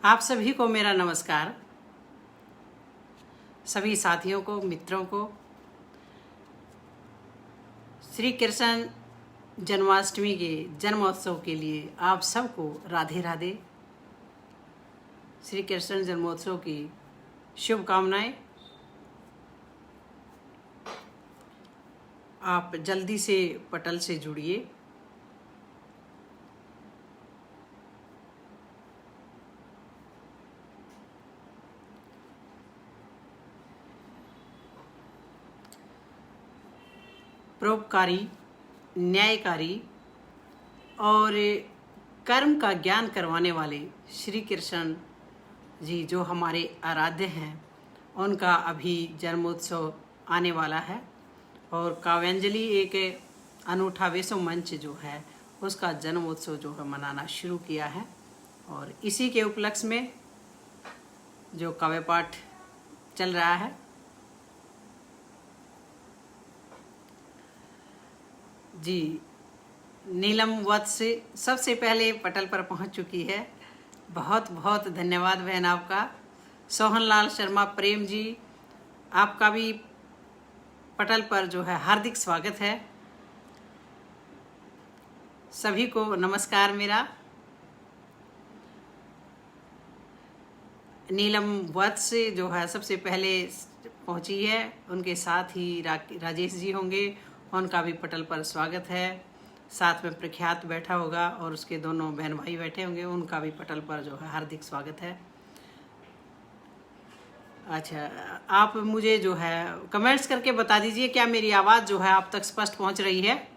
आप सभी को मेरा नमस्कार। सभी साथियों को, मित्रों को श्री कृष्ण जन्माष्टमी के जन्मोत्सव के लिए आप सबको राधे राधे। श्री कृष्ण जन्मोत्सव की शुभकामनाएं। आप जल्दी से पटल से जुड़िए। परोपकारी, न्यायकारी और कर्म का ज्ञान करवाने वाले श्री कृष्ण जी जो हमारे आराध्य हैं, उनका अभी जन्मोत्सव आने वाला है और काव्यांजलि एक अनूठा विश्व मंच जो है उसका जन्मोत्सव जो है मनाना शुरू किया है। और इसी के उपलक्ष्य में जो काव्य पाठ चल रहा है, जी नीलम वत्स सबसे पहले पटल पर पहुंच चुकी है। बहुत बहुत धन्यवाद बहन आपका। सोहनलाल शर्मा प्रेम जी, आपका भी पटल पर जो है हार्दिक स्वागत है। सभी को नमस्कार मेरा। नीलम वत्स जो है सबसे पहले पहुंची है, उनके साथ ही राजेश जी होंगे, उनका भी पटल पर स्वागत है। साथ में प्रख्यात बैठा होगा और उसके दोनों बहन भाई बैठे होंगे, उनका भी पटल पर जो है हार्दिक स्वागत है। अच्छा, आप मुझे जो है कमेंट्स करके बता दीजिए क्या मेरी आवाज़ जो है आप तक स्पष्ट पहुंच रही है।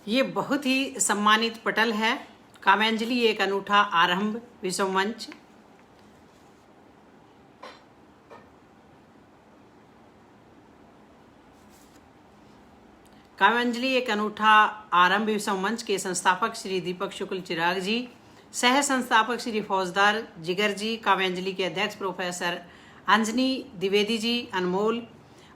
ये बहुत ही सम्मानित पटल है। काव्यांजलि एक अनूठा आरंभ विश्व मंच। काव्यांजलि एक अनूठा आरंभ विश्व मंच के संस्थापक श्री दीपक शुक्ल चिराग जी, सह संस्थापक श्री फौजदार जिगर जी, काव्यांजलि के अध्यक्ष प्रोफेसर अंजनी द्विवेदी जी, अनमोल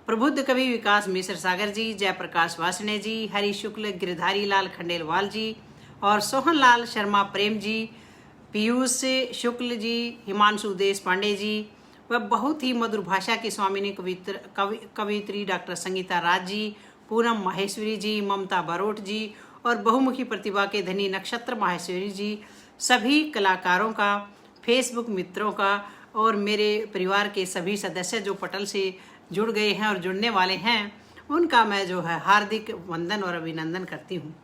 प्रबुद्ध कवि विकास मिश्र सागर जी, जयप्रकाश वासने जी, हरि शुक्ल, गिरधारी लाल खंडेलवाल जी और सोहनलाल शर्मा प्रेम जी, पीयूष शुक्ल जी, हिमांशु देश पांडे जी, वह बहुत ही मधुर भाषा की स्वामिनी कवित्री डॉक्टर संगीता राज जी, पूनम माहेश्वरी जी, ममता बारोट जी और बहुमुखी प्रतिभा के धनी नक्षत्र माहेश्वरी जी, सभी कलाकारों का, फेसबुक मित्रों का और मेरे परिवार के सभी सदस्य जो पटल से जुड़ गए हैं और जुड़ने वाले हैं, उनका मैं जो है हार्दिक वंदन और अभिनंदन करती हूँ।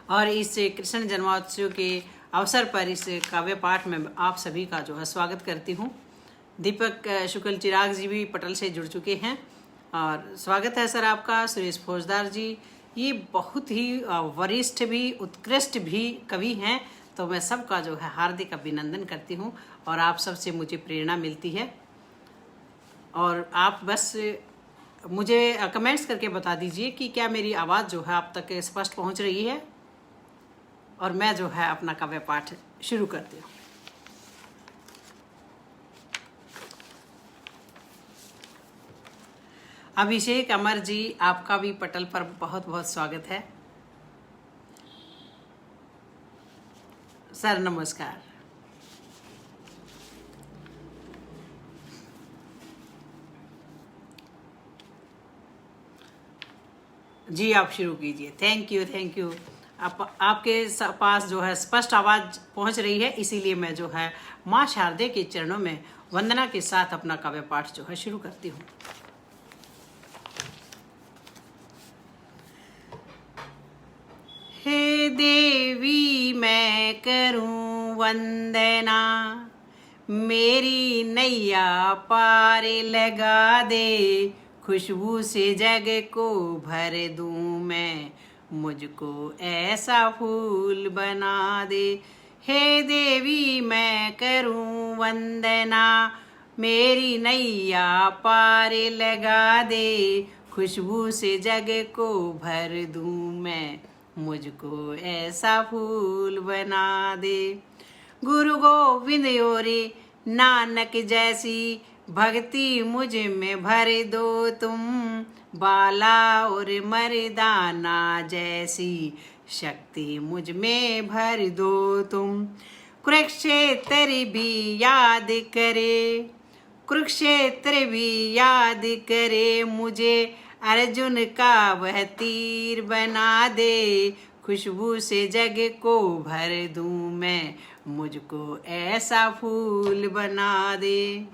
और इस कृष्ण जन्मोत्सव के अवसर पर इस काव्य पाठ में आप सभी का जो है स्वागत करती हूँ। दीपक शुक्ल चिराग जी भी पटल से जुड़ चुके हैं और स्वागत है सर आपका। सुरेश फौजदार जी, ये बहुत ही वरिष्ठ भी उत्कृष्ट भी कवि हैं, तो मैं सबका जो है हार्दिक अभिनंदन करती हूँ और आप सबसे मुझे प्रेरणा मिलती है। और आप बस मुझे कमेंट्स करके बता दीजिए कि क्या मेरी आवाज़ जो है आप तक स्पष्ट पहुँच रही है और मैं जो है अपना काव्य पाठ शुरू करती हूँ। अभिषेक अमर जी, आपका भी पटल पर बहुत बहुत स्वागत है सर। नमस्कार। जी आप शुरू कीजिए। Thank you, thank you. आपके पास जो है स्पष्ट आवाज़ पहुंच रही है, इसीलिए मैं जो है माँ शारदे के चरणों में वंदना के साथ अपना काव्य पाठ जो है शुरू करती हूँ। हे देवी मैं करूं वंदना, मेरी नैया पार लगा दे, खुशबू से जग को भर दूं मैं, मुझको ऐसा फूल बना दे। हे देवी मैं करूं वंदना, मेरी नैया पार लगा दे, खुशबू से जग को भर दूं मैं, मुझको ऐसा फूल बना दे। गुरु गोविंद और नानक जैसी भक्ति मुझ में भर दो तुम, बाला और मर्दाना जैसी शक्ति मुझ में भर दो तुम। कुरुक्षेत्र भी याद करे, कुरुक्षेत्र भी याद करे, मुझे अर्जुन का वह तीर बना दे। खुशबू से जग को भर दूं मैं, मुझको ऐसा फूल बना दे।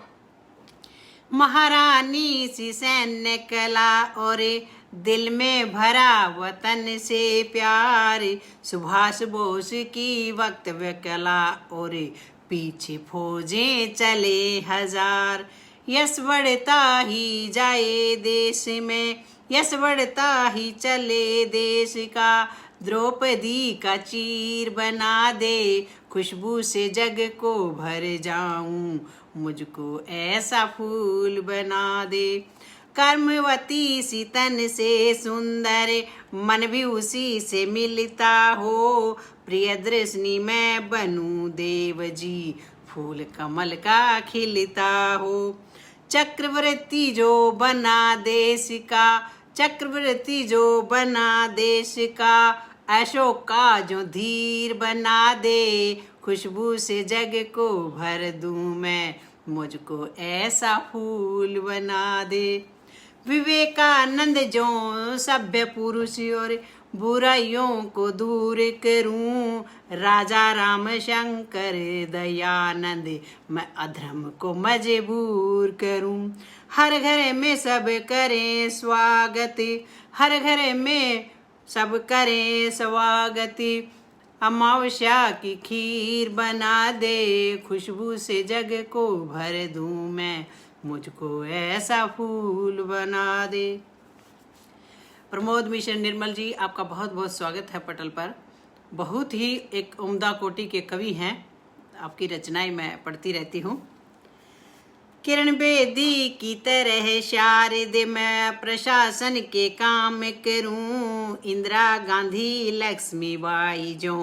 महारानी सी सैन्य कला और दिल में भरा वतन से प्यार, सुभाष बोस की वक्तव्य कला और पीछे फौजें चले हजार। यश बढ़ता ही जाए देश में, यश बढ़ता ही चले देश का, द्रौपदी का चीर बना दे। खुशबू से जग को भर जाऊं, मुझको ऐसा फूल बना दे। कर्मवती सी तन से सुंदर, मन भी उसी से मिलता हो। प्रियदर्शनी मैं बनूं देव जी, फूल कमल का खिलता हो। चक्रवर्ती जो बना देश का, चक्रवर्ती जो बना देश का, अशोक का जो धीर बना दे। खुशबू से जग को भर दूं मैं, मुझको ऐसा फूल बना दे। विवेकानंद जो सभ्य पुरुष और बुराइयों को दूर करूं, राजा राम शंकर दयानंद मैं अधर्म को मजबूर करूं। हर घर में सब करें स्वागत, हर घर में सब करें स्वागत, अमावस्या की खीर बना दे। खुशबू से जग को भर दूं मैं, मुझको ऐसा फूल बना दे। प्रमोद मिशन निर्मल जी, आपका बहुत बहुत स्वागत है पटल पर। बहुत ही एक उम्दा कोटि के कवि हैं, आपकी रचनाएं मैं पढ़ती रहती हूँ। किरण बेदी की तरह शारद मैं प्रशासन के काम करूं, इंदिरा गांधी लक्ष्मीबाई जो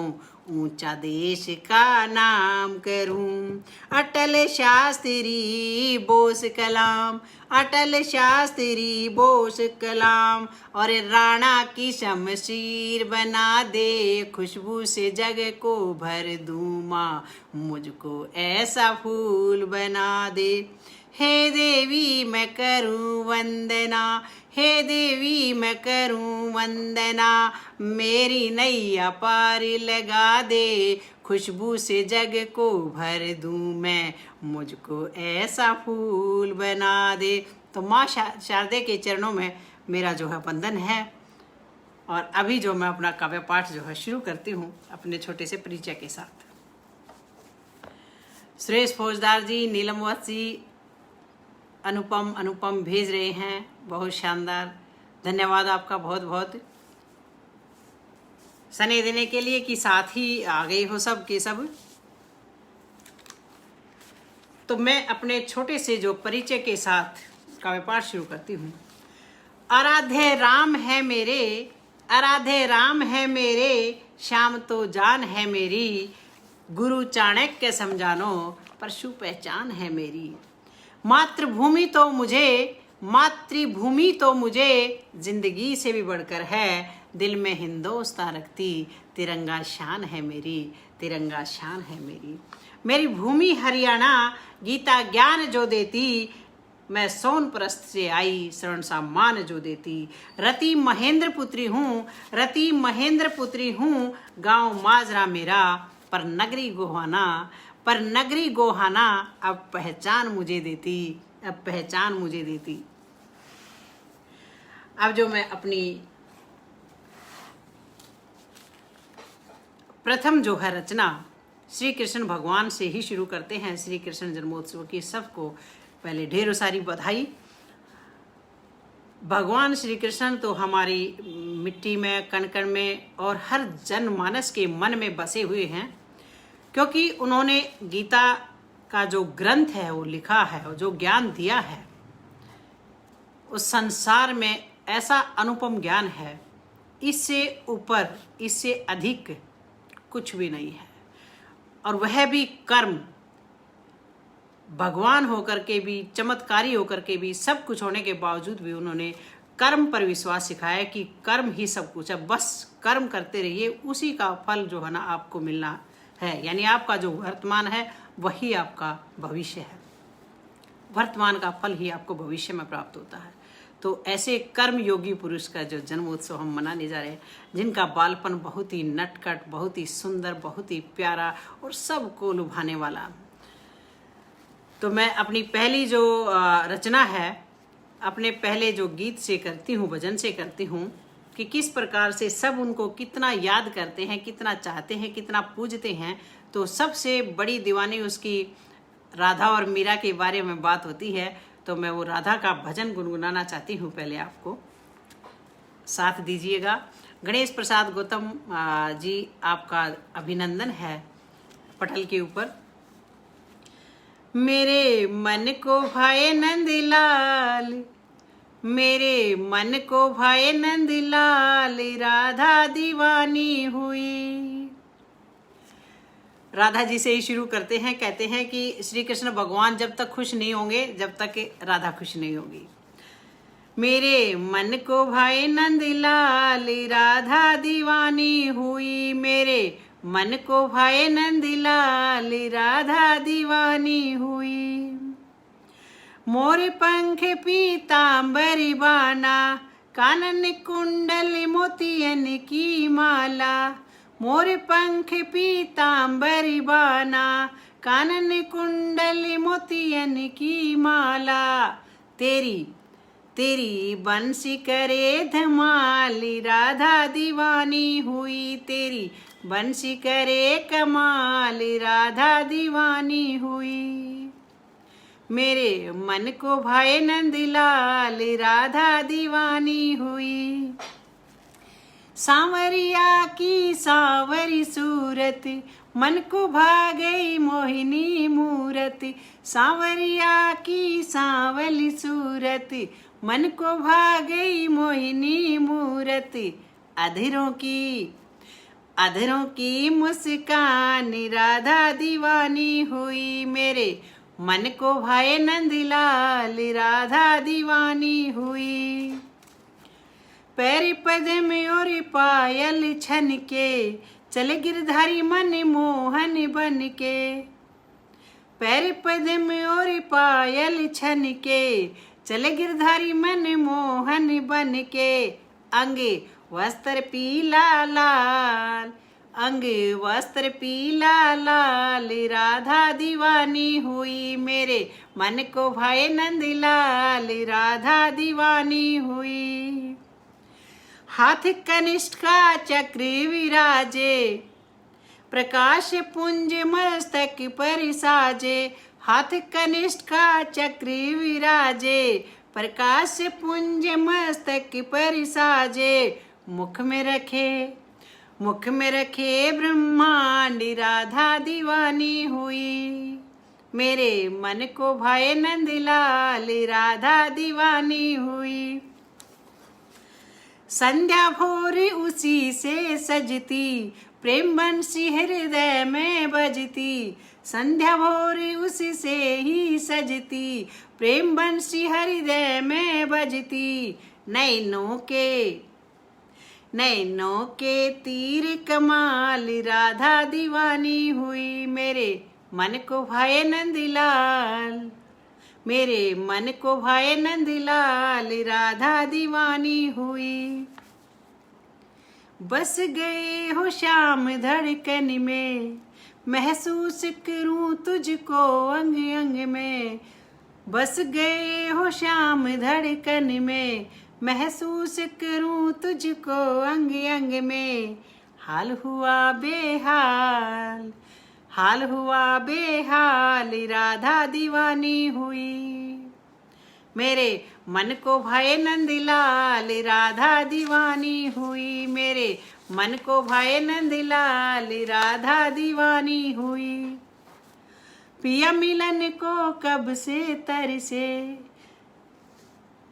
ऊंचा देश का नाम करूं। अटल शास्त्री बोस कलाम, अटल शास्त्री बोस कलाम और राणा की शमशीर बना दे। खुशबू से जग को भर दूं माँ, मुझको ऐसा फूल बना दे। हे देवी मैं करूं वंदना, हे देवी मैं करूं वंदना, मेरी नैया पार लगा दे। खुशबू से जग को भर दूं मैं, मुझको ऐसा फूल बना दे। तो माँ शारदे के चरणों में मेरा जो है वंदन है। और अभी जो मैं अपना काव्य पाठ जो है शुरू करती हूँ अपने छोटे से परिचय के साथ। सुरेश फौजदार जी, नीलम वासी, अनुपम भेज रहे हैं, बहुत शानदार, धन्यवाद आपका बहुत बहुत सने देने के लिए कि साथ ही आ गए हो सब के सब। तो मैं अपने छोटे से जो परिचय के साथ काव्य पाठ शुरू करती हूँ। आराध्य राम है मेरे, आराध्य राम है मेरे, श्याम तो जान है मेरी, गुरु चाणक्य समझानो परशु पहचान है मेरी। मातृभूमि तो मुझे, मातृभूमि तो मुझे जिंदगी से भी बढ़कर है, दिल में हिंदुस्तान रखती तिरंगा शान है मेरी, तिरंगा शान है मेरी। मेरी भूमि हरियाणा गीता ज्ञान जो देती, मैं सोनप्रस्थ से आई श्रवण सम्मान जो देती। रति महेंद्र पुत्री हूँ, रति महेंद्र पुत्री हूँ, गांव माजरा मेरा, पर नगरी गोहाना, पर नगरी गोहाना अब पहचान मुझे देती, अब पहचान मुझे देती। अब जो मैं अपनी प्रथम जो है रचना श्री कृष्ण भगवान से ही शुरू करते हैं। श्री कृष्ण जन्मोत्सव की सबको पहले ढेरों सारी बधाई। भगवान श्री कृष्ण तो हमारी मिट्टी में, कण कण में और हर जनमानस के मन में बसे हुए हैं, क्योंकि उन्होंने गीता का जो ग्रंथ है वो लिखा है और जो ज्ञान दिया है, उस संसार में ऐसा अनुपम ज्ञान है, इससे ऊपर, इससे अधिक कुछ भी नहीं है। और वह भी कर्म, भगवान होकर के भी, चमत्कारी होकर के भी, सब कुछ होने के बावजूद भी उन्होंने कर्म पर विश्वास सिखाया कि कर्म ही सब कुछ है, बस कर्म करते रहिए, उसी का फल जो है ना आपको मिलना है। यानी आपका जो वर्तमान है वही आपका भविष्य है, वर्तमान का फल ही आपको भविष्य में प्राप्त होता है। तो ऐसे कर्म योगी पुरुष का जो जन्म उत्सव हम मनाने जा रहे हैं, जिनका बालपन बहुत ही नटखट, बहुत ही सुंदर, बहुत ही प्यारा और सबको लुभाने वाला। तो मैं अपनी पहली जो रचना है, अपने पहले जो गीत से करती हूँ, भजन से करती हूँ, कि किस प्रकार से सब उनको कितना याद करते हैं, कितना चाहते हैं, कितना पूजते हैं। तो सबसे बड़ी दीवानी उसकी राधा और मीरा के बारे में बात होती है। तो मैं वो राधा का भजन गुनगुनाना चाहती हूँ, पहले आपको साथ दीजिएगा। गणेश प्रसाद गौतम जी, आपका अभिनंदन है पटल के ऊपर। मेरे मन को भाए नंदलाल, मेरे मन को भाए नंदलाल, राधा दीवानी हुई। राधा जी से ही शुरू करते हैं। कहते हैं कि श्री कृष्ण भगवान जब तक खुश नहीं होंगे, जब तक राधा खुश नहीं होगी। मेरे मन को भाए नंदलाल, राधा दीवानी हुई। मेरे मन को भाए नंदलाल, राधा दीवानी हुई। मोर पंख पीतांबरी बाना, कानन कुंडल मोतियन की माला। मोर पंख पीतांबरी बाना, कानन कुंडल मोतियन की माला। तेरी तेरी बंसी करे धमाल, राधा दीवानी हुई। तेरी बंसी करे कमाल, राधा दीवानी हुई। मेरे मन को भाए नंदलाल, राधा दीवानी हुई। सांवरिया की सांवरी सूरत, मन को भा गई मोहिनी मूरत। सांवरिया की सांवली सूरत, मन को भा गई मोहिनी मूरत। अधरों की मुस्कान, राधा दीवानी हुई। मेरे मन को भाए नंदलाल, राधा दीवानी हुई। पैर पद्म और पायल छन के, चले गिरधारी मन मोहन बन के। पैर पद्म और पायल छन के, चले गिरधारी मन मोहन बन के। अंग वस्त्र पीला लाल, अंग वस्त्र पीला लाल, राधा दीवानी हुई। मेरे मन को भाए नंदलाल, राधा दीवानी हुई। हाथ कनिष्ठ का चक्र विराजे, प्रकाश पुंज मस्तक पर साजे। हाथ कनिष्ठ का चक्र विराजे, प्रकाश पुंज मस्तक पर साजे। मुख में रखे ब्रह्मांड, राधा दीवानी हुई। मेरे मन को भाए नंदलाल, राधा दीवानी हुई। संध्या भोर उसी से सजती, प्रेम बंसी हृदय में बजती। संध्या भोर उसी से ही सजती, प्रेम बंसी हृदय में बजती। नैनों के तीर कमाल, राधा दीवानी हुई। मेरे मन को भाए नंदलाल, मेरे मन को भाए नंदलाल, राधा दीवानी हुई। बस गए हो श्याम धड़कन में, महसूस करूं तुझको अंग अंग में। बस गए हो श्याम धड़कन में, महसूस करूं तुझको अंग अंग में। हाल हुआ बेहाल, राधा दीवानी हुई। मेरे मन को भाए नंदलाल, राधा दीवानी हुई। मेरे मन को भाए नंदलाल, राधा दीवानी हुई। पिया मिलन को कब से तरसे,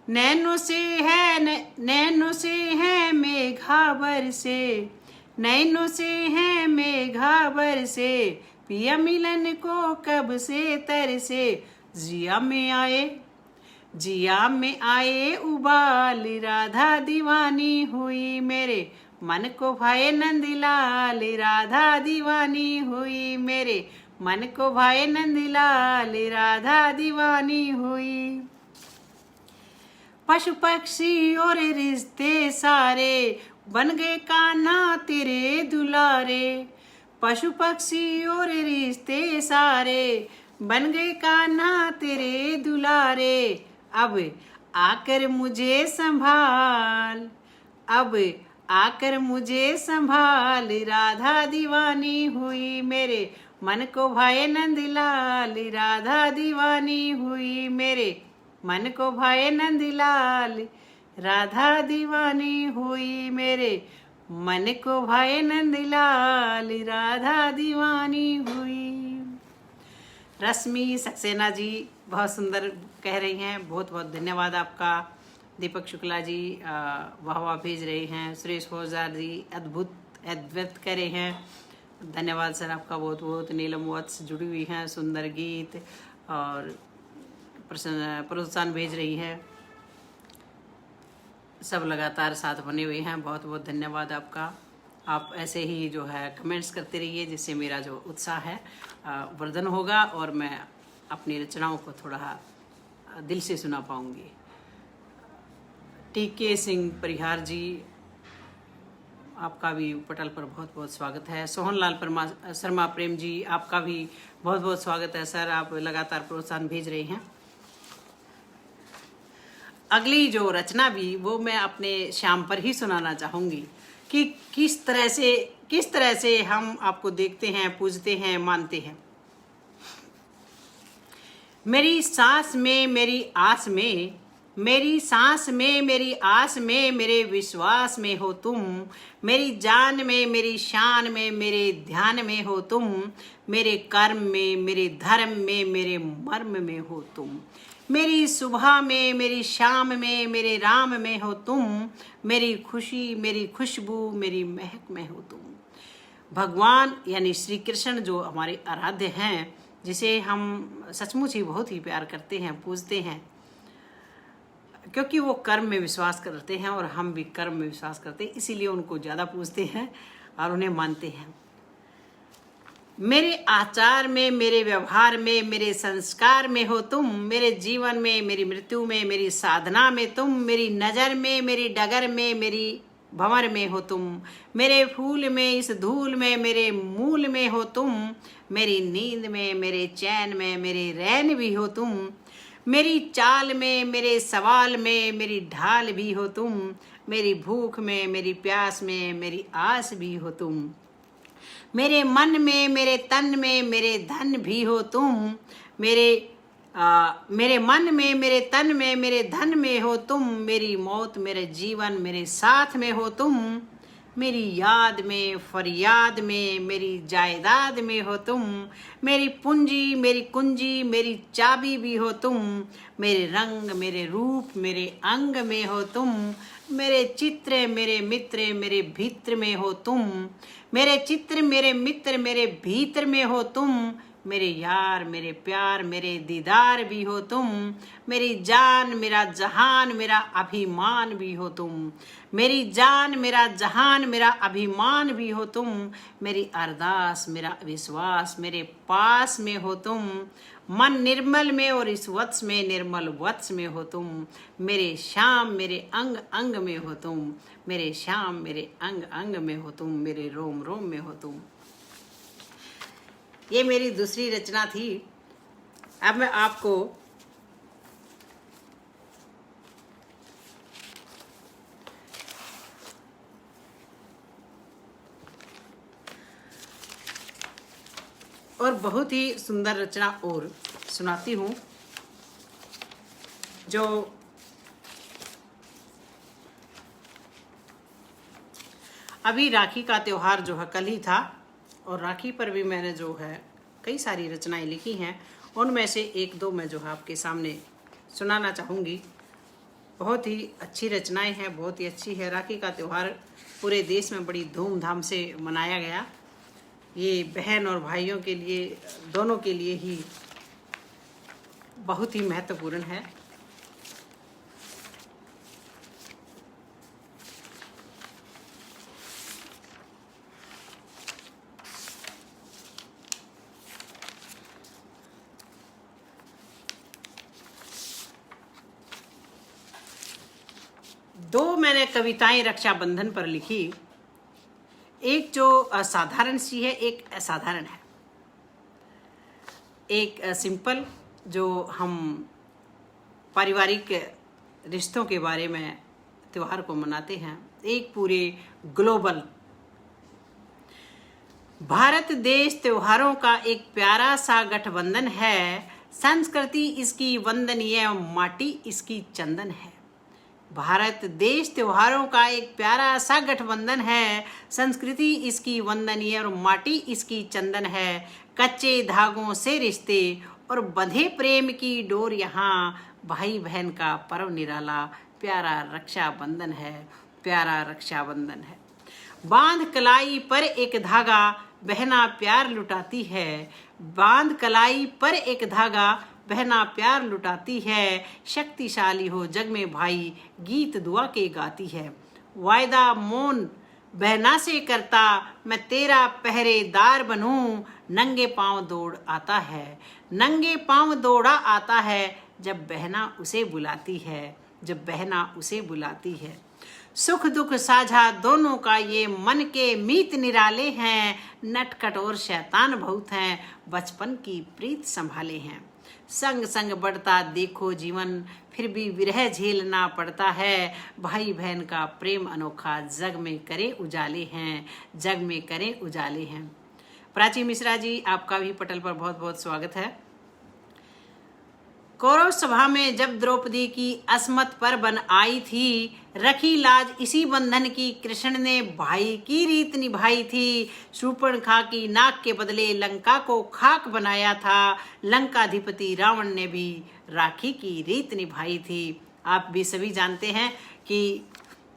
नैनों से है मेघा बरसे। नैनों से है मेघा बरसे, पिया मिलन को कब से तरसे, जिया में आए, जिया में आए उबाल, राधा दीवानी हुई मेरे मन को भाए नंदलाल, राधा दीवानी हुई मेरे मन को भाए नंदलाल, राधा दीवानी हुई। पशु पक्षी और रिश्ते सारे बन गए कान्हा तेरे दुलारे, पशु पक्षी और रिश्ते सारे बन गए कान्हा तेरे दुलारे। अब आकर मुझे संभाल, अब आकर मुझे संभाल, राधा दीवानी हुई मेरे मन को भाए नंदलाल, राधा दीवानी हुई मेरे मन को भाए नंदलाल, राधा दीवानी हुई मेरे मन को भाए नंदलाल, राधा दीवानी हुई। रश्मि सक्सेना जी बहुत सुंदर कह रही हैं, बहुत बहुत धन्यवाद आपका। दीपक शुक्ला जी वाह भेज रहे हैं। सुरेश फौजदार जी अद्भुत अद्भुत कह रहे हैं, धन्यवाद सर आपका बहुत बहुत। नीलम वत्स जुड़ी हुई हैं, सुंदर गीत और प्रोत्साहन भेज रही हैं। सब लगातार साथ बने हुए हैं, बहुत बहुत धन्यवाद आपका। आप ऐसे ही जो है कमेंट्स करते रहिए, जिससे मेरा जो उत्साह है वर्धन होगा और मैं अपनी रचनाओं को थोड़ा दिल से सुना पाऊंगी। टीके सिंह परिहार जी आपका भी पटल पर बहुत बहुत स्वागत है। सोहनलाल शर्मा प्रेम जी आपका भी बहुत बहुत स्वागत है सर, आप लगातार प्रोत्साहन भेज रहे हैं। अगली जो रचना भी वो मैं अपने श्याम पर ही सुनाना चाहूँगी कि किस तरह से हम आपको देखते हैं, पूजते हैं, मानते हैं। मेरी सांस में मेरी आस में, मेरी सांस में मेरी आस में, मेरे विश्वास में हो तुम, मेरी जान में मेरी शान में, मेरे ध्यान में हो तुम, मेरे कर्म में मेरे धर्म में, मेरे मर्म में हो तुम, मेरी सुबह में मेरी शाम में, मेरे राम में हो तुम, मेरी खुशी मेरी खुशबू मेरी महक में हो तुम। भगवान यानी श्री कृष्ण जो हमारे आराध्य हैं, जिसे हम सचमुच ही बहुत ही प्यार करते हैं, पूजते हैं, क्योंकि वो कर्म में विश्वास करते हैं और हम भी कर्म में विश्वास करते हैं, इसीलिए उनको ज़्यादा पूजते हैं और उन्हें मानते हैं। मेरे आचार में, मेरे व्यवहार में, मेरे संस्कार में हो तुम, मेरे जीवन में, मेरी मृत्यु में, मेरी साधना में तुम, मेरी नज़र में, मेरी डगर में, मेरी भंवर में हो तुम, मेरे फूल में, इस धूल में, मेरे मूल में हो तुम, मेरी नींद में, मेरे चैन में, मेरे रैन भी हो तुम, मेरी चाल में, मेरे सवाल में, मेरी ढाल भी हो तुम, मेरी भूख में, मेरी प्यास में, मेरी आस भी हो तुम, मेरे मन में, मेरे तन में, मेरे धन भी हो तुम, मेरे मन में, मेरे तन में, मेरे धन में हो तुम, मेरी मौत मेरे जीवन मेरे साथ में हो तुम, मेरी याद में, फरियाद में, मेरी जायदाद में हो तुम, मेरी पूंजी मेरी कुंजी, मेरी चाबी भी हो तुम, मेरे रंग मेरे रूप मेरे अंग में हो तुम, मेरे चित्र मेरे मित्र मेरे भीतर में हो तुम, मेरे चित्र मेरे मित्र मेरे भीतर में हो तुम, मेरे यार मेरे प्यार मेरे दीदार भी हो तुम, मेरी जान मेरा जहान मेरा अभिमान भी हो तुम, मेरी जान मेरा जहान मेरा अभिमान भी हो तुम, मेरी अरदास मेरा विश्वास मेरे पास में हो तुम, मन निर्मल में और इस वत्स में निर्मल वत्स में हो तुम, मेरे श्याम मेरे अंग अंग में हो तुम, मेरे श्याम मेरे अंग अंग में हो तुम, मेरे रोम रोम में हो तुम। ये मेरी दूसरी रचना थी। अब मैं आपको और बहुत ही सुंदर रचना और सुनाती हूँ, जो अभी राखी का त्योहार जो है कल ही था, और राखी पर भी मैंने जो है कई सारी रचनाएं लिखी हैं, उनमें से एक दो मैं जो है आपके सामने सुनाना चाहूँगी। बहुत ही अच्छी रचनाएं हैं, बहुत ही अच्छी है। राखी का त्यौहार पूरे देश में बड़ी धूमधाम से मनाया गया। ये बहन और भाइयों के लिए, दोनों के लिए ही बहुत ही महत्वपूर्ण है। दो मैंने कविताएं रक्षाबंधन पर लिखी। एक जो साधारण सी है, एक असाधारण है। एक सिंपल जो हम पारिवारिक रिश्तों के बारे में त्योहार को मनाते हैं, एक पूरे ग्लोबल। भारत देश त्योहारों का एक प्यारा सा गठबंधन है, संस्कृति इसकी वंदनीय, माटी इसकी चंदन है। भारत देश त्योहारों का एक प्यारा सा गठबंधन है, संस्कृति इसकी वंदनीय और माटी इसकी चंदन है। कच्चे धागों से रिश्ते और बंधे प्रेम की डोर, यहाँ भाई बहन का पर्व निराला, प्यारा रक्षाबंधन है, प्यारा रक्षाबंधन है। बांध कलाई पर एक धागा, बहना प्यार लुटाती है। बांध कलाई पर एक धागा, बहना प्यार लुटाती है। शक्तिशाली हो जग में भाई, गीत दुआ के गाती है। वायदा मौन बहना से करता, मैं तेरा पहरेदार बनूं। नंगे पांव दौड़ आता है, नंगे पांव दौड़ा आता है, जब बहना उसे बुलाती है, जब बहना उसे बुलाती है। सुख दुख साझा दोनों का ये मन के मीत निराले हैं। नटखट और शैतान बहुत हैं, बचपन की प्रीत संभाले हैं। संग संग बढ़ता देखो जीवन, फिर भी विरह झेलना पड़ता है। भाई बहन का प्रेम अनोखा, जग में करे उजाले हैं, जग में करे उजाले हैं। प्राची मिश्रा जी, आपका भी पटल पर बहुत बहुत स्वागत है। कौरव सभा में जब द्रौपदी की अस्मत पर बन आई थी, रखी लाज इसी बंधन की, कृष्ण ने भाई की रीत निभाई थी। शूर्पणखा की नाक के बदले लंका को खाक बनाया था, लंकाधिपति रावण ने भी राखी की रीत निभाई थी। आप भी सभी जानते हैं कि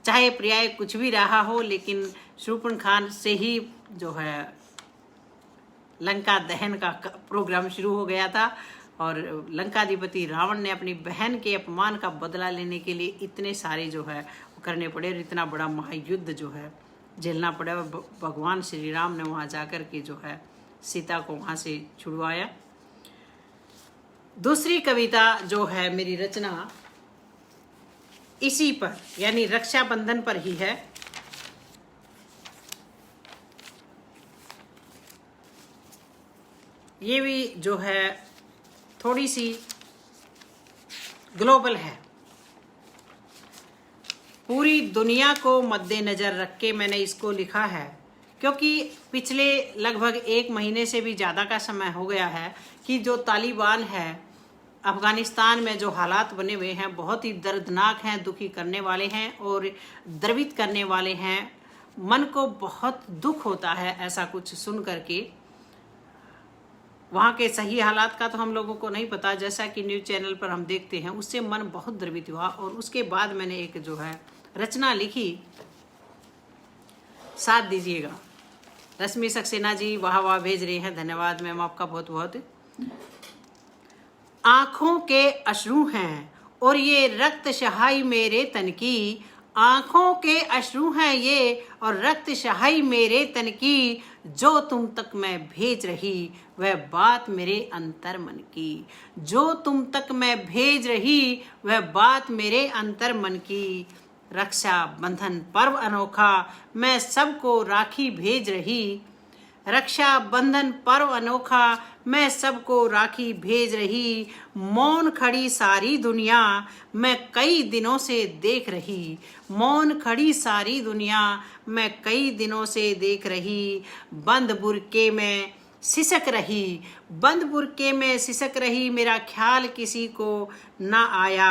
चाहे पर्याय कुछ भी रहा हो, लेकिन शूर्पणखा से ही जो है लंका दहन का प्रोग्राम शुरू हो गया था, और लंकाधिपति रावण ने अपनी बहन के अपमान का बदला लेने के लिए इतने सारे जो है करने पड़े, और इतना बड़ा महायुद्ध जो है झेलना पड़ा। और भगवान श्री राम ने वहाँ जाकर के जो है सीता को वहाँ से छुड़वाया। दूसरी कविता जो है मेरी रचना इसी पर, यानी रक्षाबंधन पर ही है। ये भी जो है थोड़ी सी ग्लोबल है। पूरी दुनिया को मद्देनजर रख के मैंने इसको लिखा है, क्योंकि पिछले लगभग 1 महीने से भी ज़्यादा का समय हो गया है कि जो तालिबान है अफगानिस्तान में, जो हालात बने हुए हैं बहुत ही दर्दनाक हैं, दुखी करने वाले हैं और द्रवित करने वाले हैं। मन को बहुत दुख होता है ऐसा कुछ सुन करके। वहाँ के सही हालात का तो हम लोगों को नहीं पता, जैसा कि न्यूज़ चैनल पर हम देखते हैं, उससे मन बहुत द्रवित हुआ। और उसके बाद मैंने एक जो है रचना लिखी, साथ दीजिएगा। रश्मि सक्सेना जी वाह वाह भेज रहे हैं, धन्यवाद मैम आपका बहुत बहुत। आँखों के अश्रु हैं और ये रक्त शहाई मेरे तन की, आँखों के अश्रु हैं ये और रक्त शहाई मेरे तन की। जो तुम तक मैं भेज रही वह बात मेरे अंतर मन की, जो तुम तक मैं भेज रही वह बात मेरे अंतर मन की। रक्षा बंधन पर्व अनोखा, मैं सबको राखी भेज रही। रक्षा बंधन पर्व अनोखा, मैं सबको राखी भेज रही। मौन खड़ी सारी दुनिया, मैं कई दिनों से देख रही। मौन खड़ी सारी दुनिया, मैं कई दिनों से देख रही। बंद बुरके में सिसक रही, बंद बुरके में सिसक रही। मेरा ख्याल किसी को ना आया,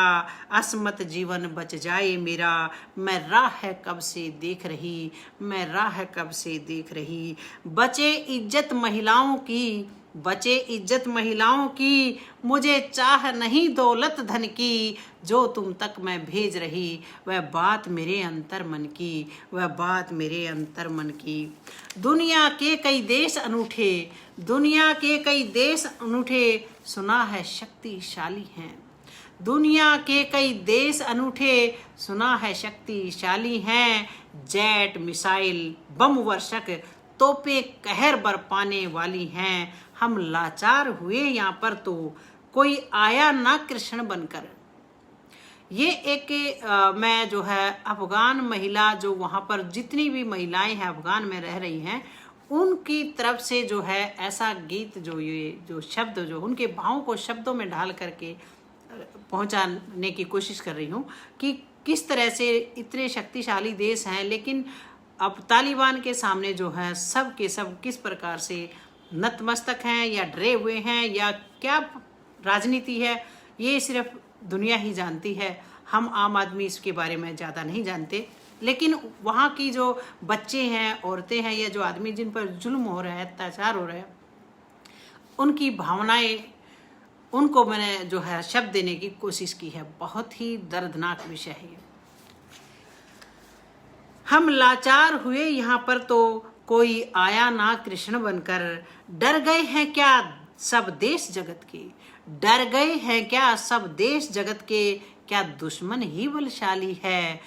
अस्मत जीवन बच जाए मेरा। मैं राह है कब से देख रही, मैं राह कब से देख रही। बचे इज्जत महिलाओं की, बचे इज्जत महिलाओं की, मुझे चाह नहीं दौलत धन की, जो तुम तक मैं भेज रही वह बात मेरे अंतर मन की, वह बात मेरे अंतर मन की। दुनिया के कई देश अनूठे, दुनिया के कई देश अनूठे, सुना है शक्तिशाली हैं। दुनिया के कई देश अनूठे, सुना है शक्तिशाली हैं। जेट मिसाइल बम वर्षक तोपे कहर बरपाने वाली हैं। हम लाचार हुए यहाँ पर तो कोई आया ना कृष्ण बनकर। ये एक मैं जो है अफगान महिला, जो वहाँ पर जितनी भी महिलाएं हैं अफगान में रह रही हैं, उनकी तरफ से जो है ऐसा गीत, जो ये जो शब्द जो उनके भावों को शब्दों में ढाल करके पहुंचाने की कोशिश कर रही हूँ कि किस तरह से इतने शक्तिशाली देश हैं, लेकिन अब तालिबान के सामने जो है सब के सब किस प्रकार से नतमस्तक हैं या डरे हुए हैं, या क्या राजनीति है, ये सिर्फ दुनिया ही जानती है। हम आम आदमी इसके बारे में ज़्यादा नहीं जानते। लेकिन वहाँ की जो बच्चे हैं, औरतें हैं, या जो आदमी जिन पर जुल्म हो रहा है, अत्याचार हो रहा है, उनकी भावनाएं, उनको मैंने जो है शब्द देने की कोशिश की है। बहुत ही दर्दनाक विषय है ये। हम लाचार हुए यहाँ पर तो कोई आया ना कृष्ण बनकर। डर गए हैं क्या सब देश जगत के, डर गए हैं क्या सब देश जगत के, क्या दुश्मन ही बलशाली है,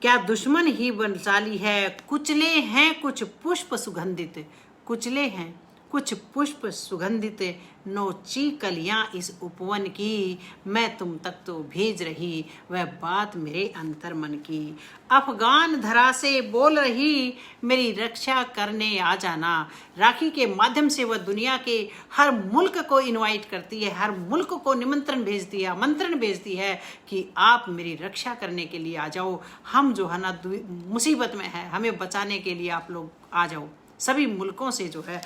क्या दुश्मन ही बलशाली है। कुचले हैं कुछ पुष्प सुगंधित, कुचले हैं कुछ पुष्प सुगंधित, नोची कलियां इस उपवन की, मैं तुम तक तो भेज रही वह बात मेरे अंतर मन की। अफगान धरा से बोल रही मेरी रक्षा करने आ जाना। राखी के माध्यम से वह दुनिया के हर मुल्क को इनवाइट करती है, हर मुल्क को निमंत्रण भेजती है, आमंत्रण भेजती है कि आप मेरी रक्षा करने के लिए आ जाओ। हम जो है ना मुसीबत में है, हमें बचाने के लिए आप लोग आ जाओ। सभी मुल्कों से जो है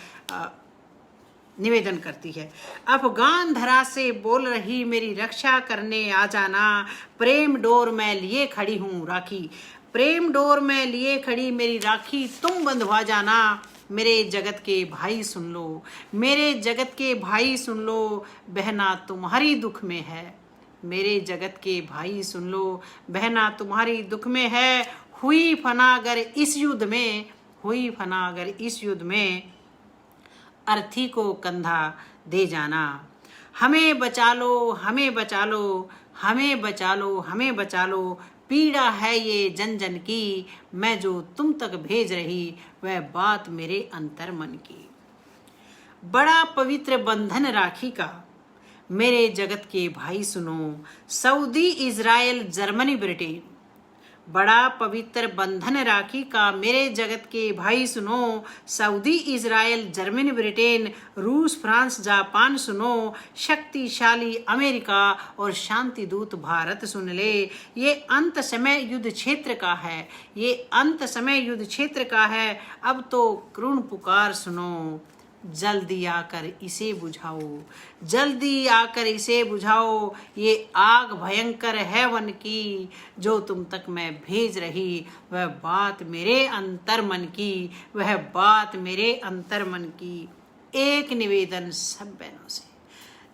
निवेदन करती है। अफगान धरा से बोल रही मेरी रक्षा करने आ जाना। प्रेम डोर में लिए खड़ी हूँ राखी, प्रेम डोर में लिए खड़ी मेरी राखी तुम बंधवा जाना। मेरे जगत के भाई सुन लो, मेरे जगत के भाई सुन लो, बहना तुम्हारी दुख में है। मेरे जगत के भाई सुन लो, बहना तुम्हारी दुख में है। हुई फना अगर इस युद्ध में, हुई फना अगर इस युद्ध में, अर्थी को कंधा दे जाना। हमें बचा लो, हमें बचा लो, हमें बचा लो, हमें बचा लो। पीड़ा है ये जन जन की, मैं जो तुम तक भेज रही वह बात मेरे अंतर मन की। बड़ा पवित्र बंधन राखी का, मेरे जगत के भाई सुनो। Saudi, Israel, Germany, Britain. बड़ा पवित्र बंधन राखी का, मेरे जगत के भाई सुनो। सऊदी, इजराइल, जर्मनी, ब्रिटेन, रूस, फ्रांस, जापान सुनो। शक्तिशाली अमेरिका और शांति दूत भारत सुन ले। ये अंत समय युद्ध क्षेत्र का है, ये अंत समय युद्ध क्षेत्र का है। अब तो करुण पुकार सुनो, जल्दी आकर इसे बुझाओ, जल्दी आकर इसे बुझाओ। ये आग भयंकर है वन की, जो तुम तक मैं भेज रही वह बात मेरे अंतर मन की, वह बात मेरे अंतर मन की। एक निवेदन सब बहनों से,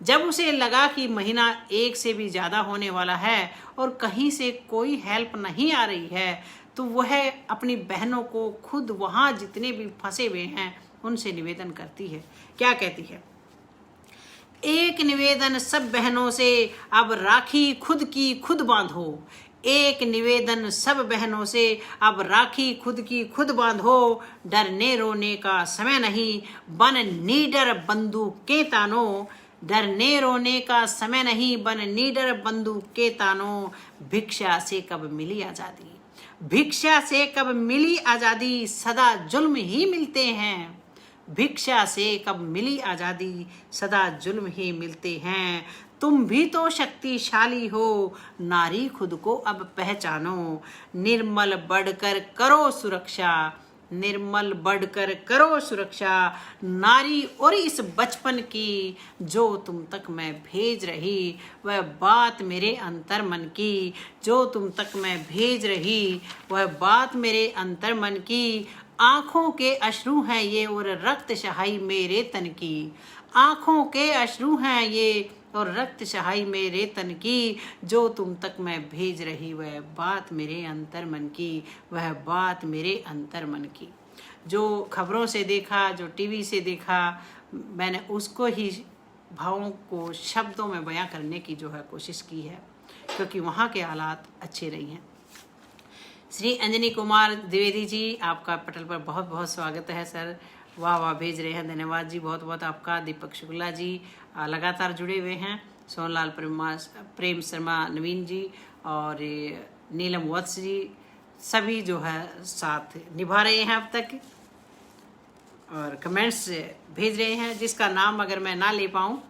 जब उसे लगा कि महीना एक से भी ज़्यादा होने वाला है और कहीं से कोई हेल्प नहीं आ रही है, तो वह अपनी बहनों को खुद वहाँ जितने भी फंसे हुए हैं उनसे निवेदन करती है। क्या कहती है? एक निवेदन सब बहनों से, अब राखी खुद की खुद बांधो। एक निवेदन सब बहनों से, अब राखी खुद की खुद बांधो। डरने रोने का समय नहीं, बन नीडर बंदूकें तानो। डरने रोने का समय नहीं, बन नीडर बंदूकें तानो। भिक्षा से कब मिली आज़ादी, भिक्षा से कब मिली आज़ादी, सदा जुल्म ही मिलते हैं। भिक्षा से कब मिली आज़ादी, सदा जुल्म ही मिलते हैं। तुम भी तो शक्तिशाली हो, नारी खुद को अब पहचानो। निर्मल बढ़कर करो सुरक्षा, निर्मल बढ़कर करो सुरक्षा। नारी और इस बचपन की, जो तुम तक मैं भेज रही वह बात मेरे अंतर मन की, जो तुम तक मैं भेज रही वह बात मेरे अंतर मन की। आंखों के अश्रु हैं ये और रक्त शहाई मेरे तन की। आंखों के अश्रु हैं ये और रक्त शहाई मेरे तन की, जो तुम तक मैं भेज रही वह बात मेरे अंतर मन की, वह बात मेरे अंतर मन की। जो खबरों से देखा, जो टीवी से देखा, मैंने उसको ही भावों को शब्दों में बयां करने की जो है कोशिश की है, क्योंकि वहाँ के हालात अच्छे नहीं हैं। श्री अंजनी कुमार द्विवेदी जी, आपका पटल पर बहुत बहुत स्वागत है सर। वाह वाह भेज रहे हैं, धन्यवाद जी बहुत बहुत आपका। दीपक शुक्ला जी लगातार जुड़े हुए हैं। सोनलाल प्रेम शर्मा नवीन जी और नीलम वत्स जी, सभी जो है साथ निभा रहे हैं अब तक और कमेंट्स भेज रहे हैं, जिसका नाम अगर मैं ना ले पाऊँ,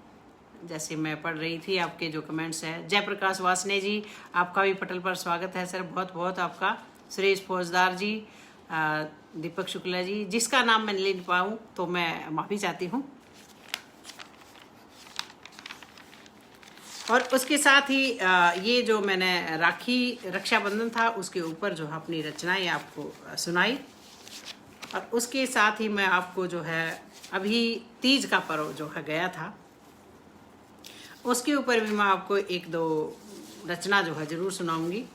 जैसे मैं पढ़ रही थी आपके जो कमेंट्स हैं। जयप्रकाश वासने जी, आपका भी पटल पर स्वागत है सर, बहुत बहुत आपका। सुरेश फौजदार जी, दीपक शुक्ला जी, जिसका नाम मैं ले नहीं पाऊँ तो मैं माफ़ी चाहती हूँ। और उसके साथ ही ये जो मैंने राखी रक्षाबंधन था उसके ऊपर जो अपनी रचनाएं आपको सुनाई, और उसके साथ ही मैं आपको जो है अभी तीज का पर्व जो है गया था, उसके ऊपर भी मैं आपको एक दो रचना जो है जरूर सुनाऊंगी।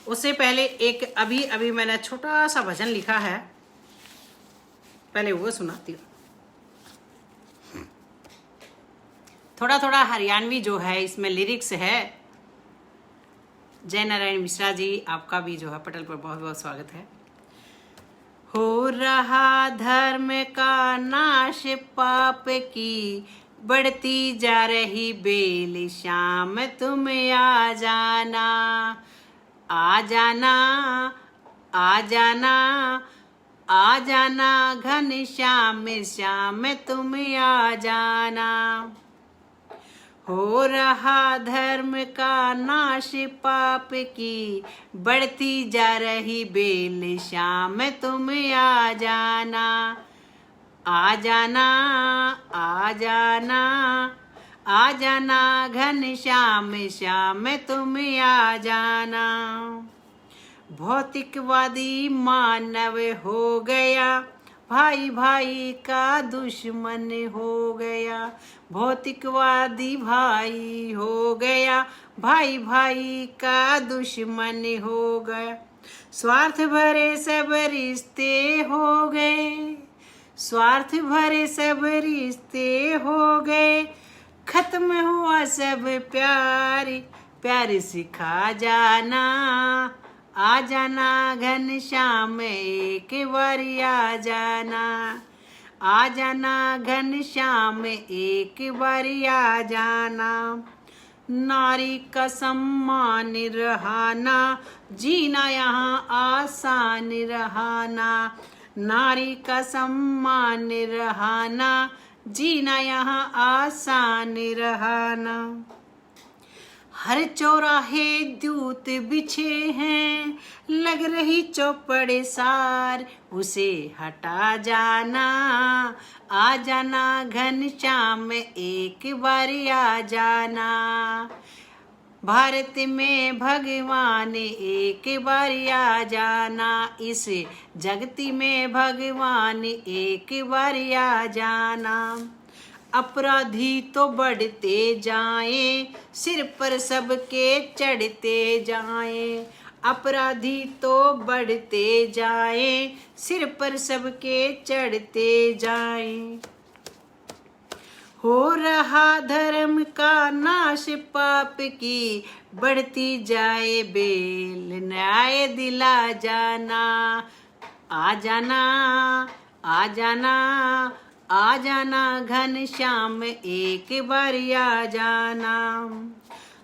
उससे पहले एक अभी मैंने छोटा सा भजन लिखा है, पहले वो सुनाती हूँ। थोड़ा थोड़ा हरियाणवी जो है इसमें लिरिक्स है। जय नारायण मिश्रा जी, आपका भी जो है पटल पर बहुत बहुत स्वागत है। हो रहा धर्म का नाश, पाप की बढ़ती जा रही बेल, शाम तुम आ जाना, आ जाना, आ जाना, आ जाना घन श्याम, श्याम तुम आ जाना। हो रहा धर्म का नाश, पाप की बढ़ती जा रही बेल, श्याम तुम आ जाना, आ जाना, आ जाना, आ जाना घन श्याम, श्याम तुम आ जाना। भौतिकवादी मानव हो गया, भाई भाई का दुश्मन हो गया। भौतिकवादी भाई हो गया, भाई भाई का दुश्मन हो गया। स्वार्थ भरे सब रिश्ते हो गए, स्वार्थ भरे सब रिश्ते हो गए। खत्म हुआ सब प्यार, प्यार सिखा जाना, आ जाना घन श्याम एक बारी आ जाना, आ जाना घन श्याम एक बारी आ जाना। नारी का सम्मान रहाना, जीना यहाँ आसान रहाना। नारी का सम्मान रहाना, जीना यहाँ आसान रहाना। हर चौराहे दूत बिछे हैं, लग रही चौपड़ सार, उसे हटा जाना, आ जाना घन श्याम एक बार आ जाना। भारत में भगवान एक बार आ जाना, इस जगती में भगवान एक बार आ जाना। अपराधी तो बढ़ते जाएं, सिर पर सबके चढ़ते जाएं। अपराधी तो बढ़ते जाएं, सिर पर सबके चढ़ते जाएं। हो रहा धर्म का नाश, पाप की बढ़ती जाए बेल, न्याय दिला जाना, आ जाना, आ जाना, आ जाना घन श्याम एक बार आ जाना।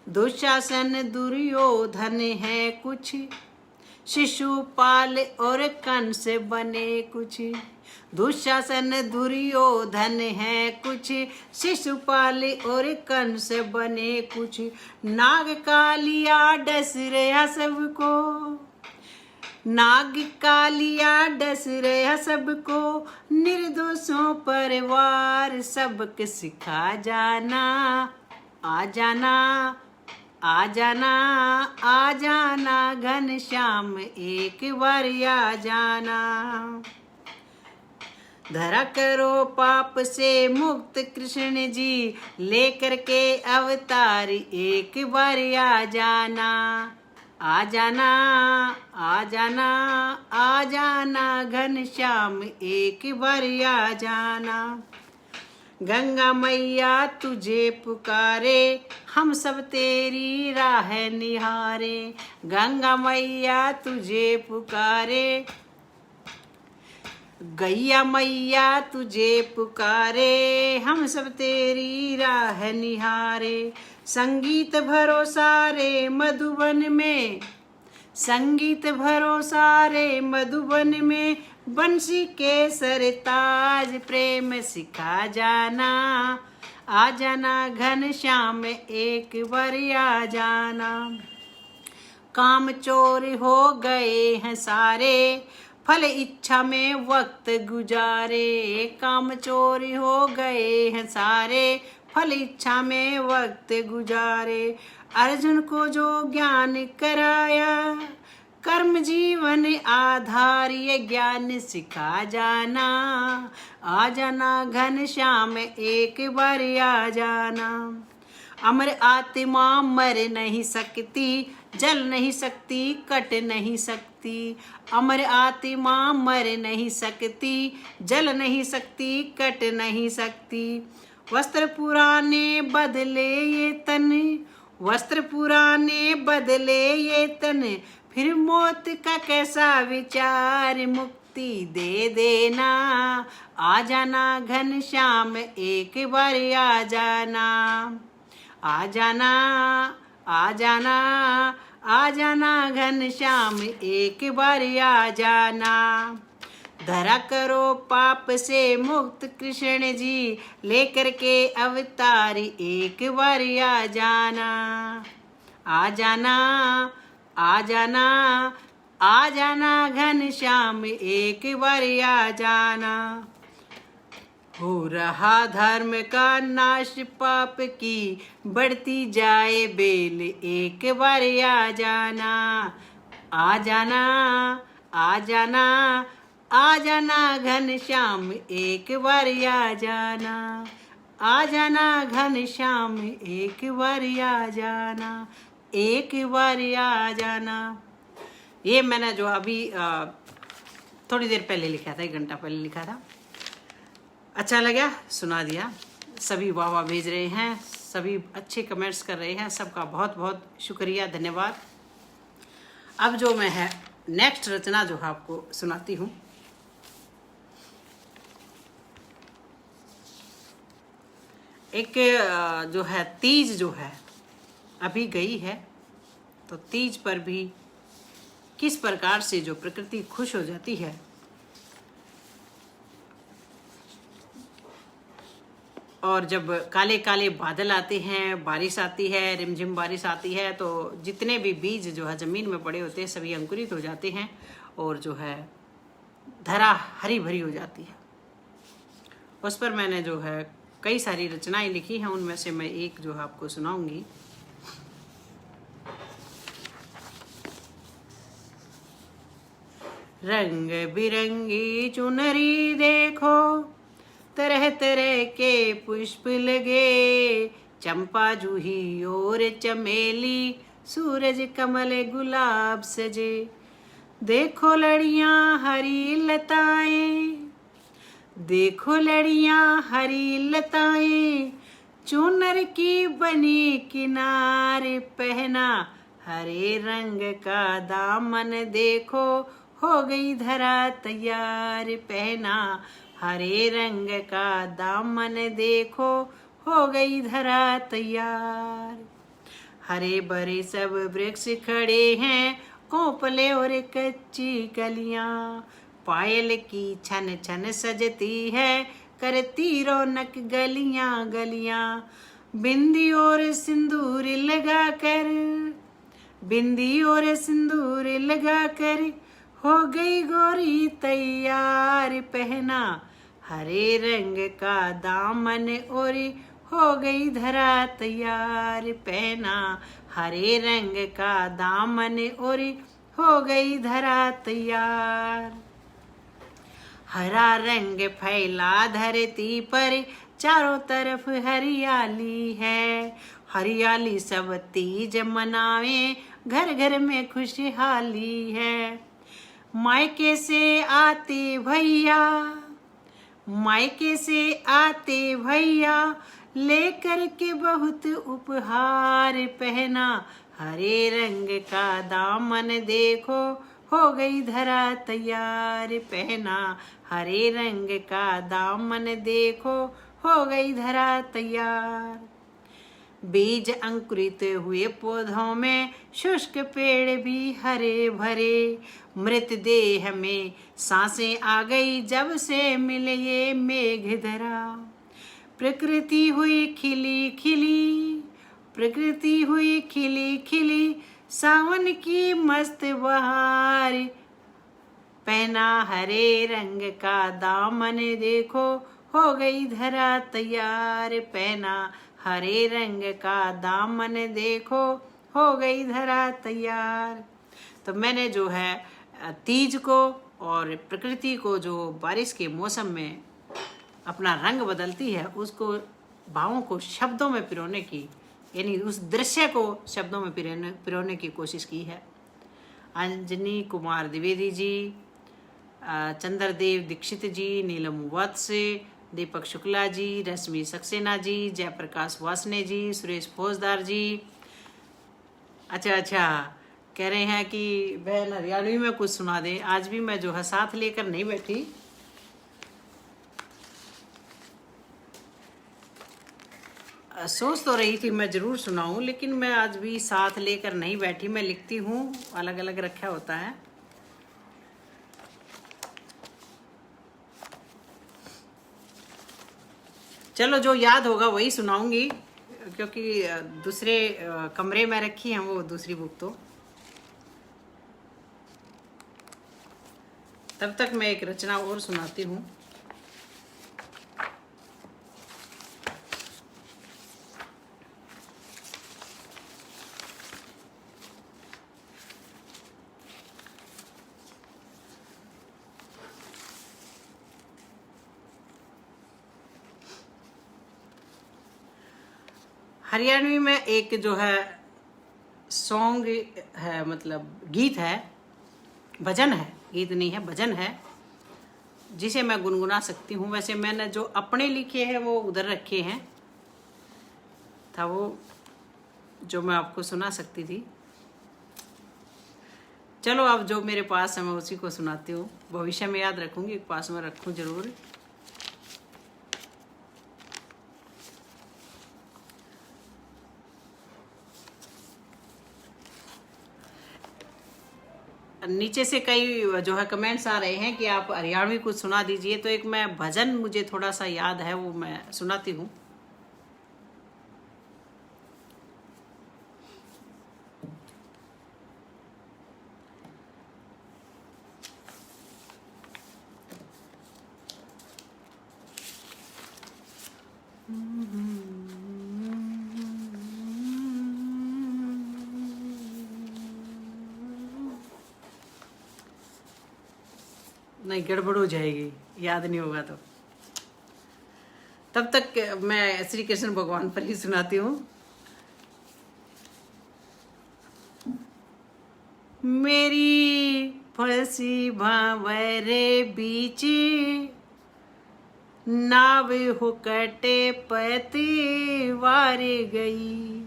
दुशासन दुर्योधन है कुछ, शिशुपाल और कंस बने कुछ। दुशासन दुर्योधन है कुछ, शिशुपाल और कंस बने कुछ। नाग कालिया डस रहा सबको, नाग कालिया डस रहा सबको, निर्दोषों पर वार सबक सिखा जाना। आ जाना, आ जाना, आ जाना घनश्याम एक बार आ जाना। धरा करो पाप से मुक्त कृष्ण जी, लेकर के अवतार एक बार आ जाना। आ जाना, आ जाना, आ जाना घनश्याम एक बार आ जाना। गंगा मैया तुझे पुकारे, हम सब तेरी राह निहारे। गंगा मैया तुझे पुकारे, गैया मैया तुझे पुकारे, हम सब तेरी राह निहारे। संगीत भरो सारे मधुबन में, संगीत भरो सारे मधुबन में, बंसी के सरताज प्रेम सिखा जाना। आ जाना घनश्याम एक बार आ जाना। काम चोर हो गए हैं सारे, फल इच्छा में वक्त गुजारे। काम चोर हो गए हैं सारे, फल इच्छा में वक्त गुजारे। अर्जुन को जो ज्ञान कराया, कर्म जीवन आधार ये ज्ञान सिखा जाना। आ जाना घनश्याम एक बार आ जाना। अमर आत्मा मर नहीं सकती, जल नहीं सकती, कट नहीं सकती। अमर आत्मा मर नहीं सकती, जल नहीं सकती, कट नहीं सकती। वस्त्र पुराने बदले ये तन, वस्त्र पुराने बदले ये तन, फिर मौत का कैसा विचार मुक्ति दे देना। आ जाना घनश्याम एक बार आ जाना। आ जाना, आ जाना, आ जाना घनश्याम एक बार आ जाना। धरा करो पाप से मुक्त कृष्ण जी, लेकर के अवतार एक बार आ जाना। आ जाना, आ जाना, आ जाना घनश्याम एक बार आ जाना। हो रहा धर्म का नाश, पाप की बढ़ती जाए बेल एक बार आ जाना। आ जाना, आ जाना, आ जाना घनश्याम एक बार आ जाना। आ जाना घनश्याम एक बार आ जाना, एक बार आ जाना। ये मैंने जो अभी थोड़ी देर पहले लिखा था, 1 घंटा पहले लिखा था। अच्छा लगा, सुना दिया। सभी वाह वाह भेज रहे हैं, सभी अच्छे कमेंट्स कर रहे हैं, सबका बहुत बहुत शुक्रिया, धन्यवाद। अब जो मैं है नेक्स्ट रचना जो है आपको सुनाती हूँ। एक जो है तीज जो है अभी गई है, तो तीज पर भी किस प्रकार से जो प्रकृति खुश हो जाती है, और जब काले काले बादल आते हैं, बारिश आती है, रिमझिम बारिश आती है, तो जितने भी बीज जो है ज़मीन में पड़े होते हैं सभी अंकुरित हो जाते हैं और जो है धरा हरी भरी हो जाती है। उस पर मैंने जो है कई सारी रचनाएं लिखी हैं, उनमें से मैं एक जो है आपको सुनाऊंगी। रंग बिरंगी चुनरी देखो, तरह तरह के पुष्प लगे, चंपा जूही और चमेली, सूरज कमल गुलाब सजे। देखो लड़ियां हरी लताएं, देखो लड़ियां हरी लताएं, चुनर की बनी किनारे पहना, हरे रंग का दामन देखो, हो गई धरा तैयार पहना, हरे रंग का दामन देखो, हो गई धरा तैयार। हरे भरे सब वृक्ष खड़े हैं, कोपले और कच्ची कलियां, पायल की छन छन सजती है, करती रौनक गलियां गलियां। बिंदी और सिंदूर लगाकर, बिंदी और सिंदूर लगाकर, हो गई गोरी तैयार, पहना हरे रंग का दामन ओरी, हो गई धरा तैयार, पहना हरे रंग का दामन ओरी, हो गई धरा तैयार। हरा रंग फैला धरती पर, चारों तरफ हरियाली है, हरियाली सब तीज मनावे, घर घर में खुशहाली है। मायके से आते भैया, मायके से आते भैया, लेकर के बहुत उपहार, पहना हरे रंग का दामन देखो, हो गई धरा तैयार, पहना हरे रंग का दामन देखो, हो गई धरा तैयार। बीज अंकुरित हुए पौधों में, शुष्क पेड़ भी हरे भरे, मृत देह में सांसें आ गई, जब से मिले ये मेघ धरा। प्रकृति हुई खिली खिली, प्रकृति हुई खिली खिली, सावन की मस्त बहार, पहना हरे रंग का दामन देखो, हो गई धरा तैयार, पहना हरे रंग का दामन देखो, हो गई धरा तैयार। तो मैंने जो है तीज को और प्रकृति को जो बारिश के मौसम में अपना रंग बदलती है, उसको भावों को शब्दों में पिरोने की, यानी उस दृश्य को शब्दों में पिरोने की कोशिश की है। अंजनी कुमार द्विवेदी जी, चंद्रदेव दीक्षित जी, नीलम वत्स, दीपक शुक्ला जी, रश्मि सक्सेना जी, जयप्रकाश वासने जी, सुरेश फौजदार जी। अच्छा, कह रहे हैं कि बहन हरियाणवी में कुछ सुना दे। आज भी मैं जो है साथ लेकर नहीं बैठी, सोच तो रही थी मैं जरूर सुनाऊं, लेकिन मैं आज भी साथ लेकर नहीं बैठी। मैं लिखती हूँ, अलग अलग रखा होता है। चलो जो याद होगा वही सुनाऊंगी, क्योंकि दूसरे कमरे में रखी है वो दूसरी बुक। तो तब तक मैं एक रचना और सुनाती हूँ। हरियाणवी में एक जो है सॉन्ग है, मतलब गीत है, भजन है, गीत नहीं है, भजन है, जिसे मैं गुनगुना सकती हूँ। वैसे मैंने जो अपने लिखे हैं वो उधर रखे हैं, था वो जो मैं आपको सुना सकती थी। चलो अब जो मेरे पास है मैं उसी को सुनाती हूँ। भविष्य में याद रखूंगी, पास में रखूँ जरूर। नीचे से कई जो है कमेंट्स आ रहे हैं कि आप हरियाणवी कुछ सुना दीजिए, तो एक मैं भजन मुझे थोड़ा सा याद है, वो मैं सुनाती हूँ। नहीं, गड़बड़ हो जाएगी, याद नहीं होगा तो। तब तक मैं श्री कृष्ण भगवान पर ही सुनाती हूँ। मेरी फंसी भांवरे बीच, नाव हुकटे पति वार गई,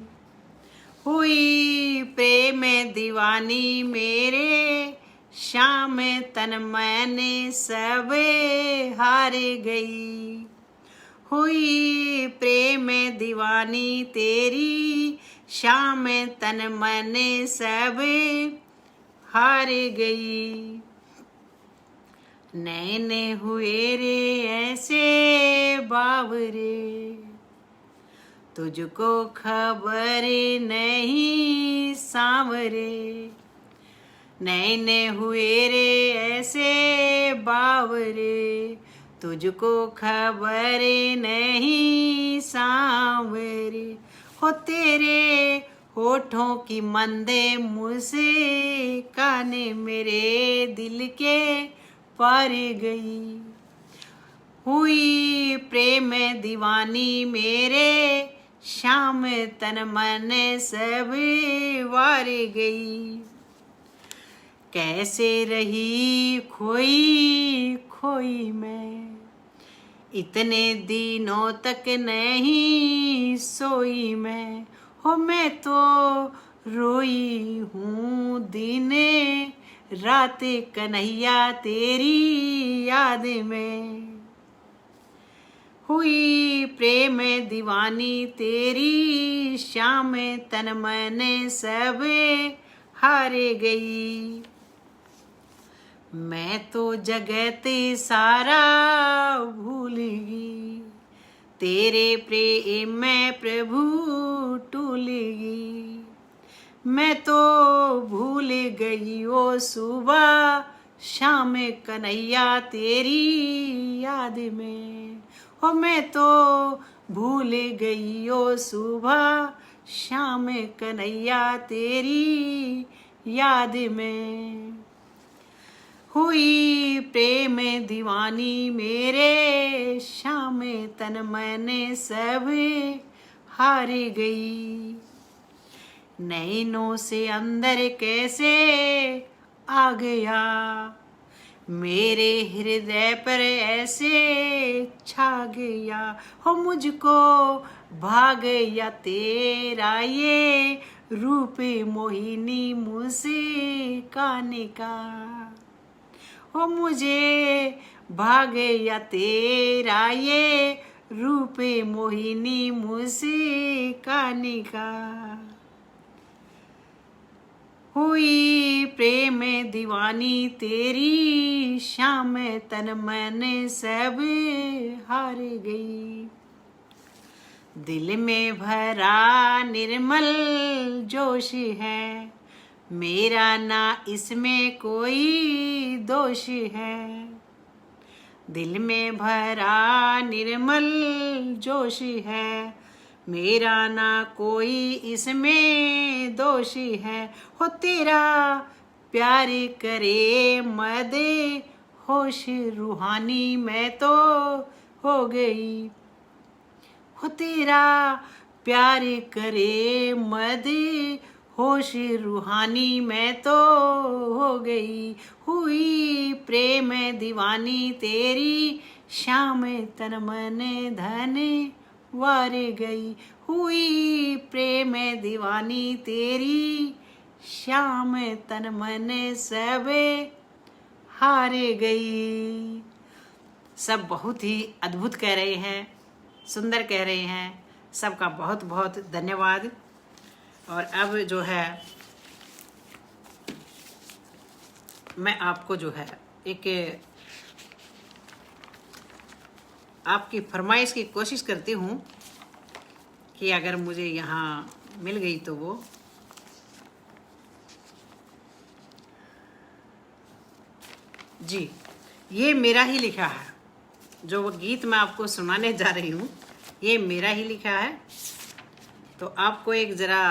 हुई प्रेम दीवानी मेरे, शाम तन मैंने सब हार गई, हुई प्रेम दीवानी तेरी, शाम तन मैंने सब हार गई। नैने हुए रे ऐसे बावरे, तुझको खबर नहीं सांवरे, नैन हुए रे ऐसे बावरे, तुझको खबर नहीं सांवरे। हो तेरे होठों की मंदे मुझसे काने मेरे दिल के पार गई। हुई प्रेम दीवानी मेरे, शाम तन मन सब वार गई। कैसे रही खोई खोई मैं, इतने दिनों तक नहीं सोई मैं। हो मैं तो रोई हूँ दिन रात कन्हैया तेरी याद में। हुई प्रेम दीवानी तेरी, शाम तन मन सब हार गई। मैं तो जगत सारा भूल गई, तेरे प्रेम में प्रभु टूल गई। मैं तो भूल गई वो सुबह शाम कन्हैया तेरी याद में। हो मैं तो भूल गई वो सुबह शाम कन्हैया तेरी याद में। हुई प्रेम दीवानी मेरे, शाम तन मन सब हार गई। नैनों से अंदर कैसे आ गया, मेरे हृदय पर ऐसे छा गया। हो मुझको भा गया तेरा ये रूप मोहिनी मुस्कान का। हो मुझे भा गया तेरा ये रूप मोहिनी मुस्कान का। हुई प्रेम दीवानी तेरी, शाम तन मन सब हार गई। दिल में भरा निर्मल जोश है, मेरा ना इसमें कोई दोष है। दिल में भरा निर्मल जोश है, मेरा ना कोई इसमें दोष है। हो तेरा प्यार करे मद होश रूहानी मैं तो हो गई। हो तेरा प्यार करे मद होश रूहानी मैं तो हो गई। हुई प्रेम दीवानी तेरी, शाम तन मन धन वार गई। हुई प्रेम दीवानी तेरी, शाम तन मन सब हार गई। सब बहुत ही अद्भुत कह रहे हैं, सुंदर कह रहे हैं। सबका बहुत बहुत धन्यवाद। और अब जो है मैं आपको जो है एक आपकी फरमाइश की कोशिश करती हूँ कि अगर मुझे यहाँ मिल गई तो वो जी, ये मेरा ही लिखा है। जो वो गीत मैं आपको सुनाने जा रही हूँ ये मेरा ही लिखा है। तो आपको एक ज़रा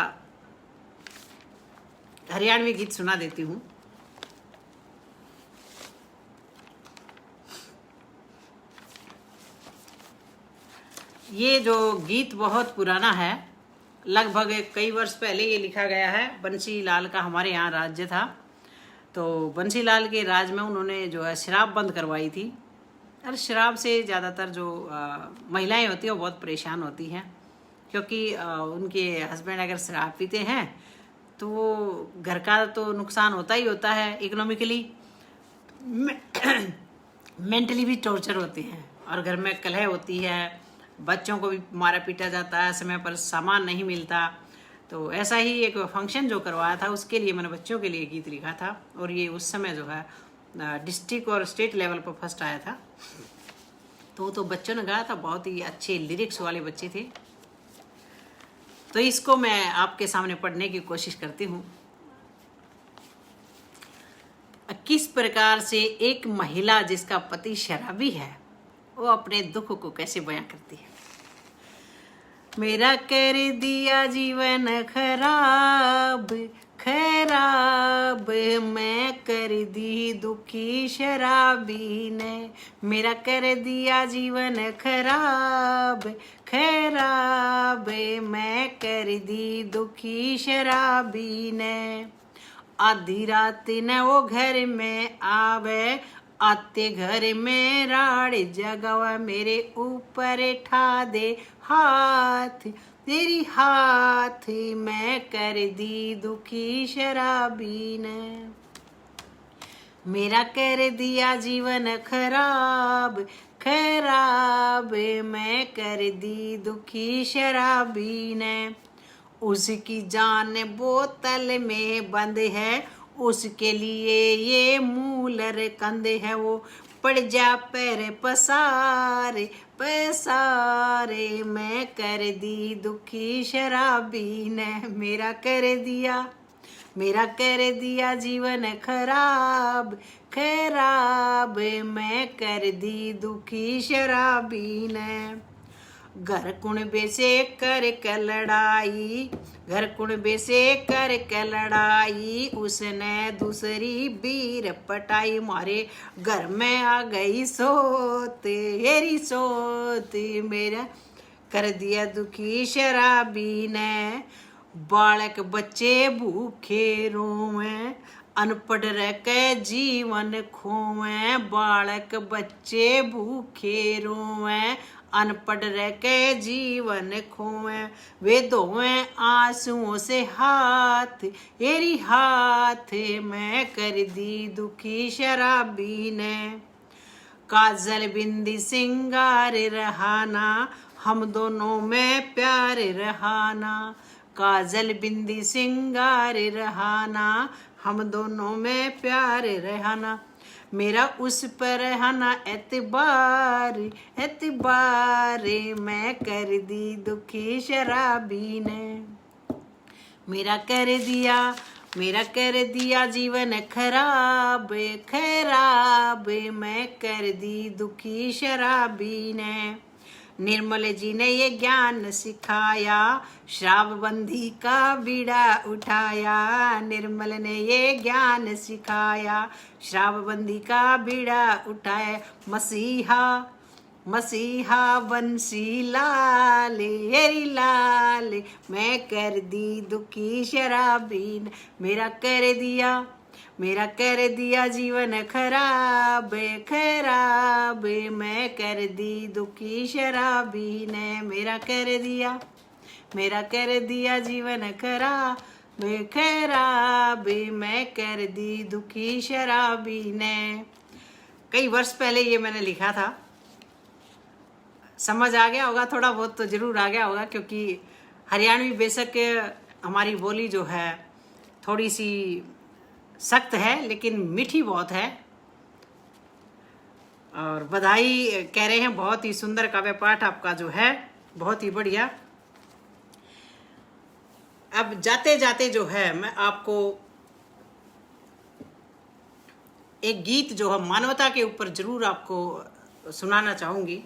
हरियाणवी गीत सुना देती हूँ। ये जो गीत बहुत पुराना है, लगभग कई वर्ष पहले ये लिखा गया है। बंसी लाल का हमारे यहाँ राज्य था, तो बंसी लाल के राज में उन्होंने जो है शराब बंद करवाई थी। और शराब से ज़्यादातर जो महिलाएं होती हैं वो बहुत परेशान होती हैं, क्योंकि उनके हस्बैंड अगर शराब पीते हैं तो घर का तो नुकसान होता ही होता है, इकोनॉमिकली, मेंटली भी टॉर्चर होते हैं, और घर में कलह होती है, बच्चों को भी मारा पीटा जाता है, समय पर सामान नहीं मिलता। तो ऐसा ही एक फंक्शन जो करवाया था उसके लिए मैंने बच्चों के लिए गीत लिखा था, और ये उस समय जो है डिस्ट्रिक्ट और स्टेट लेवल पर फर्स्ट आया था। तो बच्चों ने गाया था, बहुत ही अच्छे लिरिक्स वाले बच्चे थे। तो इसको मैं आपके सामने पढ़ने की कोशिश करती हूँ। किस प्रकार से एक महिला जिसका पति शराबी है वो अपने दुख को कैसे बयां करती है। मेरा कर दिया जीवन खराब खराब, मैं कर दी दुखी शराबी ने। मेरा कर दिया जीवन खराब खराब, मैं कर दी दुखी शराबी ने। आधी रात न वो घर में आवे, आते घर में राड़ जगावा, मेरे ऊपर ठा दे हाथ तेरी हाथ, मैं कर दी दुखी शराबी ने। मेरा कर दिया जीवन खराब खराब, मैं कर दी दुखी शराबी ने। उसकी जान बोतल में बंद है, उसके लिए ये मूलर कंधे है। वो पड़ जा पैर पसारे पसारे, मैं कर दी दुखी शराबी ने। मेरा कर दिया जीवन खराब खराब, मैं कर दी दुखी शराबी ने। घर कुणबे से कर के लड़ाई, घर कुणबे से कर के लड़ाई, उसने दूसरी बीर पटाई। मारे घर में आ गई सोत हेरी सोत, मेरा कर दिया दुखी शराबी ने। बालक बच्चे भूखे रोवें, अनपढ़ रह के जीवन खोवें। बालक बच्चे भूखे रोवें, अनपढ़ रह के जीवन खोवें। वे धोवें आंसुओं से हाथ हेरी हाथ, मैं कर दी दुखी शराबी ने। काजल बिंदी सिंगार रहाना, हम दोनों में प्यार रहाना। काजल बिंदी सिंगार रहाना, हम दोनों में प्यार रहाना। मेरा उस पर रहना एतबार एतबार, मैं कर दी दुखी शराबी ने। मेरा कर दिया जीवन खराब खराब, मैं कर दी दुखी शराबी ने। निर्मल जी ने ये ज्ञान सिखाया, शराबबंदी का बीड़ा उठाया। निर्मल ने ये ज्ञान सिखाया, शराबबंदी का बीड़ा उठाया। मसीहा मसीहा बंसी लाल हेरी लाल, मैं कर दी दुखी शराबी ने। मेरा कर दिया जीवन खराब खराब, मैं कर दी दुखी शराबी ने। मेरा कर दिया जीवन खराब खराब, मैं कर दी दुखी शराबी ने। कई वर्ष पहले ये मैंने लिखा था। समझ आ गया होगा, थोड़ा बहुत तो जरूर आ गया होगा, क्योंकि हरियाणवी बेशक हमारी बोली जो है थोड़ी सी सख्त है लेकिन मीठी बहुत है। और बधाई कह रहे हैं, बहुत ही सुंदर काव्य पाठ आपका जो है, बहुत ही बढ़िया। अब जाते जाते जो है मैं आपको एक गीत जो है मानवता के ऊपर जरूर आपको सुनाना चाहूंगी।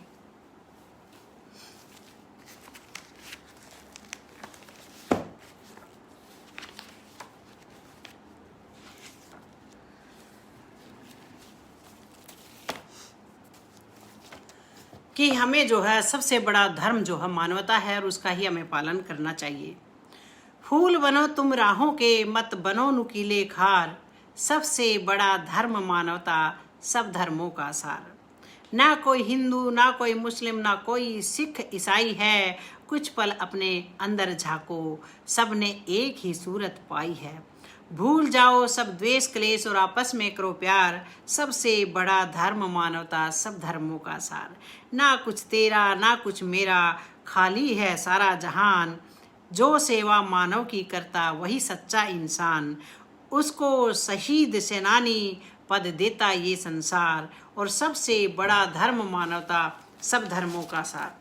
कि हमें जो है सबसे बड़ा धर्म जो है मानवता है और उसका ही हमें पालन करना चाहिए। फूल बनो तुम राहों के, मत बनो नुकीले खार, सबसे बड़ा धर्म मानवता, सब धर्मों का सार। ना कोई हिंदू, ना कोई मुस्लिम, ना कोई सिख ईसाई है, कुछ पल अपने अंदर झांको, सबने एक ही सूरत पाई है। भूल जाओ सब द्वेष क्लेश और आपस में करो प्यार, सबसे बड़ा धर्म मानवता, सब धर्मों का सार। ना कुछ तेरा ना कुछ मेरा, खाली है सारा जहान, जो सेवा मानव की करता वही सच्चा इंसान, उसको शहीद सेनानी पद देता ये संसार, और सबसे बड़ा धर्म मानवता, सब धर्मों का सार।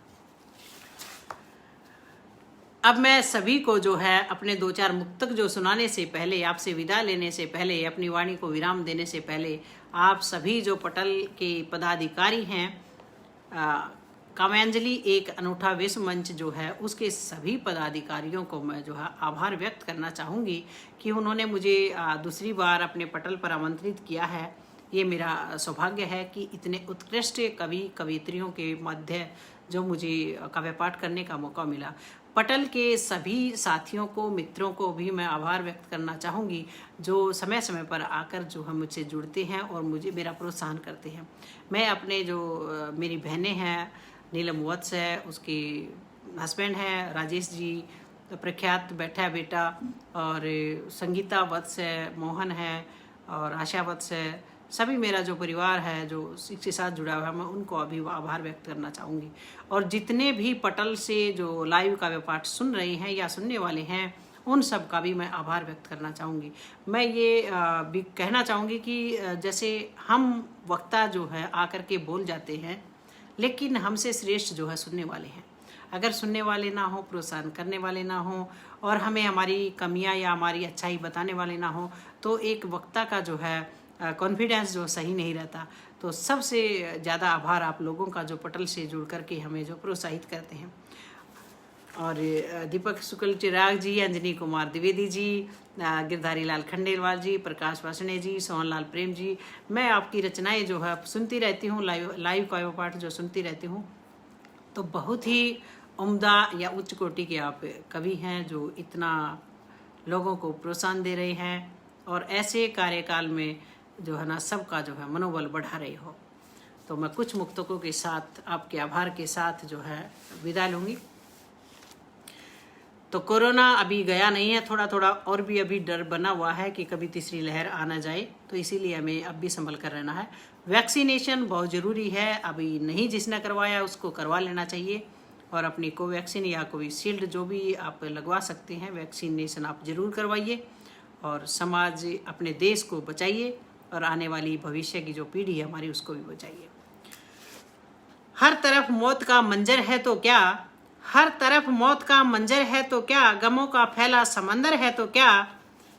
अब मैं सभी को जो है अपने दो चार मुक्तक जो सुनाने से पहले, आपसे विदा लेने से पहले, अपनी वाणी को विराम देने से पहले, आप सभी जो पटल के पदाधिकारी हैं, काव्यांजलि एक अनूठा विश्व मंच जो है उसके सभी पदाधिकारियों को मैं जो है आभार व्यक्त करना चाहूँगी कि उन्होंने मुझे दूसरी बार अपने पटल पर आमंत्रित किया है। ये मेरा सौभाग्य है कि इतने उत्कृष्ट कवि कवियत्रियों के मध्य जो मुझे काव्य पाठ करने का मौका मिला। पटल के सभी साथियों को, मित्रों को भी मैं आभार व्यक्त करना चाहूँगी जो समय समय पर आकर जो हम मुझसे जुड़ते हैं और मुझे मेरा प्रोत्साहन करते हैं। मैं अपने जो मेरी बहनें हैं, नीलम वत्स है, उसके हस्बैंड हैं राजेश जी, प्रख्यात बैठा बेटा, और संगीता वत्स है, मोहन है, और आशा वत्स है, सभी मेरा जो परिवार है जो इसके साथ जुड़ा हुआ है, मैं उनको अभी आभार व्यक्त करना चाहूँगी। और जितने भी पटल से जो लाइव काव्य पाठ सुन रहे हैं या सुनने वाले हैं, उन सब का भी मैं आभार व्यक्त करना चाहूँगी। मैं ये भी कहना चाहूँगी कि जैसे हम वक्ता जो है आकर के बोल जाते हैं, लेकिन हमसे श्रेष्ठ जो है सुनने वाले हैं। अगर सुनने वाले ना हो, प्रोत्साहन करने वाले ना हो, और हमें हमारी कमियां या हमारी अच्छाई बताने वाले ना हो, तो एक वक्ता का जो है कॉन्फिडेंस जो सही नहीं रहता। तो सबसे ज़्यादा आभार आप लोगों का जो पटल से जुड़ करके हमें जो प्रोत्साहित करते हैं। और दीपक शुक्ल चिराग जी, अंजनी कुमार द्विवेदी जी, गिरधारी लाल खंडेलवाल जी, प्रकाश वासने जी, सोहन लाल प्रेम जी, मैं आपकी रचनाएं जो है सुनती रहती हूँ, लाइव काव्य पाठ जो सुनती रहती हूँ। तो बहुत ही उम्दा या उच्च कोटि के आप कवि हैं जो इतना लोगों को प्रोत्साहन दे रहे हैं, और ऐसे कार्यकाल में जो है ना सबका जो है मनोबल बढ़ा रही हो। तो मैं कुछ मुक्तकों के साथ आपके आभार के साथ जो है विदा लूँगी। तो कोरोना अभी गया नहीं है, थोड़ा थोड़ा और भी अभी डर बना हुआ है कि कभी तीसरी लहर आ ना जाए, तो इसीलिए हमें अब भी संभल कर रहना है। वैक्सीनेशन बहुत ज़रूरी है, अभी नहीं जिसने करवाया उसको करवा लेना चाहिए, और अपनी कोवैक्सीन या कोविशील्ड जो भी आप लगवा सकते हैं वैक्सीनेशन आप ज़रूर करवाइए, और समाज अपने देश को बचाइए, और आने वाली भविष्य की जो पीढ़ी है हमारी उसको भी बचाइए। हर तरफ मौत का मंजर है तो क्या, हर तरफ मौत का मंजर है तो क्या, गमों का फैला समंदर है तो क्या,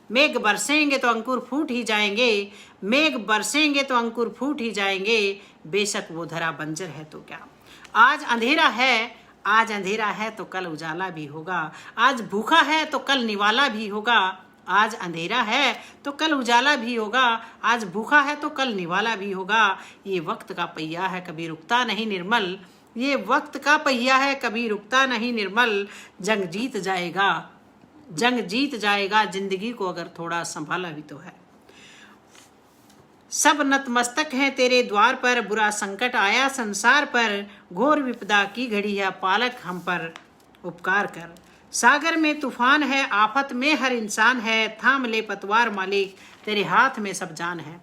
मेघ बरसेंगे तो अंकुर फूट ही जाएंगे, मेघ बरसेंगे तो अंकुर फूट ही जाएंगे, बेशक वो धरा बंजर है तो क्या। आज अंधेरा है, आज अंधेरा है तो कल उजाला भी होगा, आज भूखा है तो कल निवाला भी होगा, आज अंधेरा है तो कल उजाला भी होगा, आज भूखा है तो कल निवाला भी होगा। ये वक्त का पहिया है कभी रुकता नहीं निर्मल, ये वक्त का पहिया है कभी रुकता नहीं निर्मल, जंग जीत जाएगा, जंग जीत जाएगा जिंदगी को अगर थोड़ा संभाला भी तो है। सब नतमस्तक हैं तेरे द्वार पर, बुरा संकट आया संसार पर, घोर विपदा की घड़ी है पालक हम पर उपकार कर। सागर में तूफान है, आफत में हर इंसान है, थाम ले पतवार मालिक तेरे हाथ में सब जान है।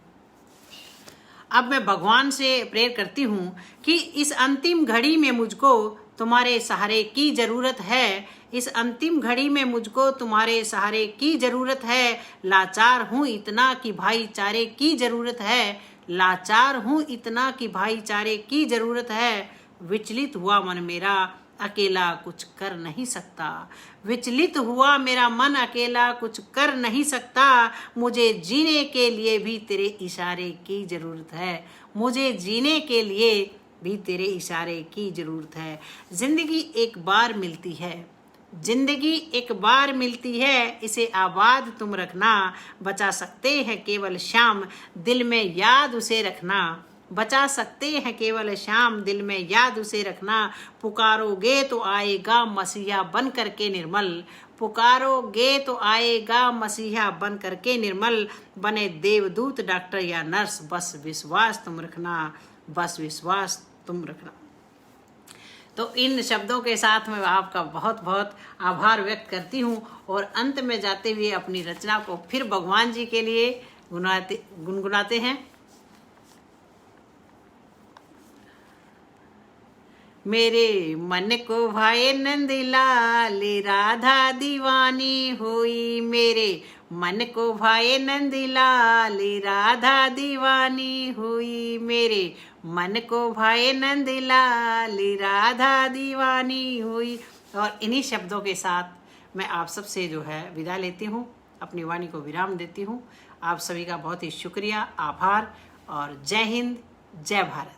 अब मैं भगवान से प्रेयर करती हूँ कि इस अंतिम घड़ी में मुझको तुम्हारे सहारे की जरूरत है, इस अंतिम घड़ी में मुझको तुम्हारे सहारे की जरूरत है, लाचार हूँ इतना कि भाईचारे की जरूरत है, लाचार हूँ इतना कि भाईचारे की जरूरत है। विचलित हुआ मन मेरा अकेला कुछ कर नहीं सकता, विचलित हुआ मेरा मन अकेला कुछ कर नहीं सकता, मुझे जीने के लिए भी तेरे इशारे की जरूरत है, मुझे जीने के लिए भी तेरे इशारे की जरूरत है। जिंदगी एक बार मिलती है, जिंदगी एक बार मिलती है, इसे आबाद तुम रखना, बचा सकते हैं केवल शाम दिल में याद उसे रखना, बचा सकते हैं केवल शाम दिल में याद उसे रखना। पुकारोगे तो आएगा मसीहा बन करके निर्मल, पुकारोगे तो आएगा मसीहा बन करके निर्मल, बने देवदूत डॉक्टर या नर्स, बस विश्वास तुम रखना, बस विश्वास तुम रखना। तो इन शब्दों के साथ मैं आपका बहुत बहुत आभार व्यक्त करती हूँ, और अंत में जाते हुए अपनी रचना को फिर भगवान जी के लिए गुनगुनाते हैं। मेरे मन को भाए नंदलाल राधा दीवानी हुई, मेरे मन को भाए नंदलाल राधा दीवानी हुई, मेरे मन को भाए नंदलाल राधा दीवानी हुई, और इन्हीं शब्दों के साथ मैं आप सबसे जो है विदा लेती हूँ, अपनी वाणी को विराम देती हूँ। आप सभी का बहुत ही शुक्रिया, आभार और जय हिंद, जय भारत।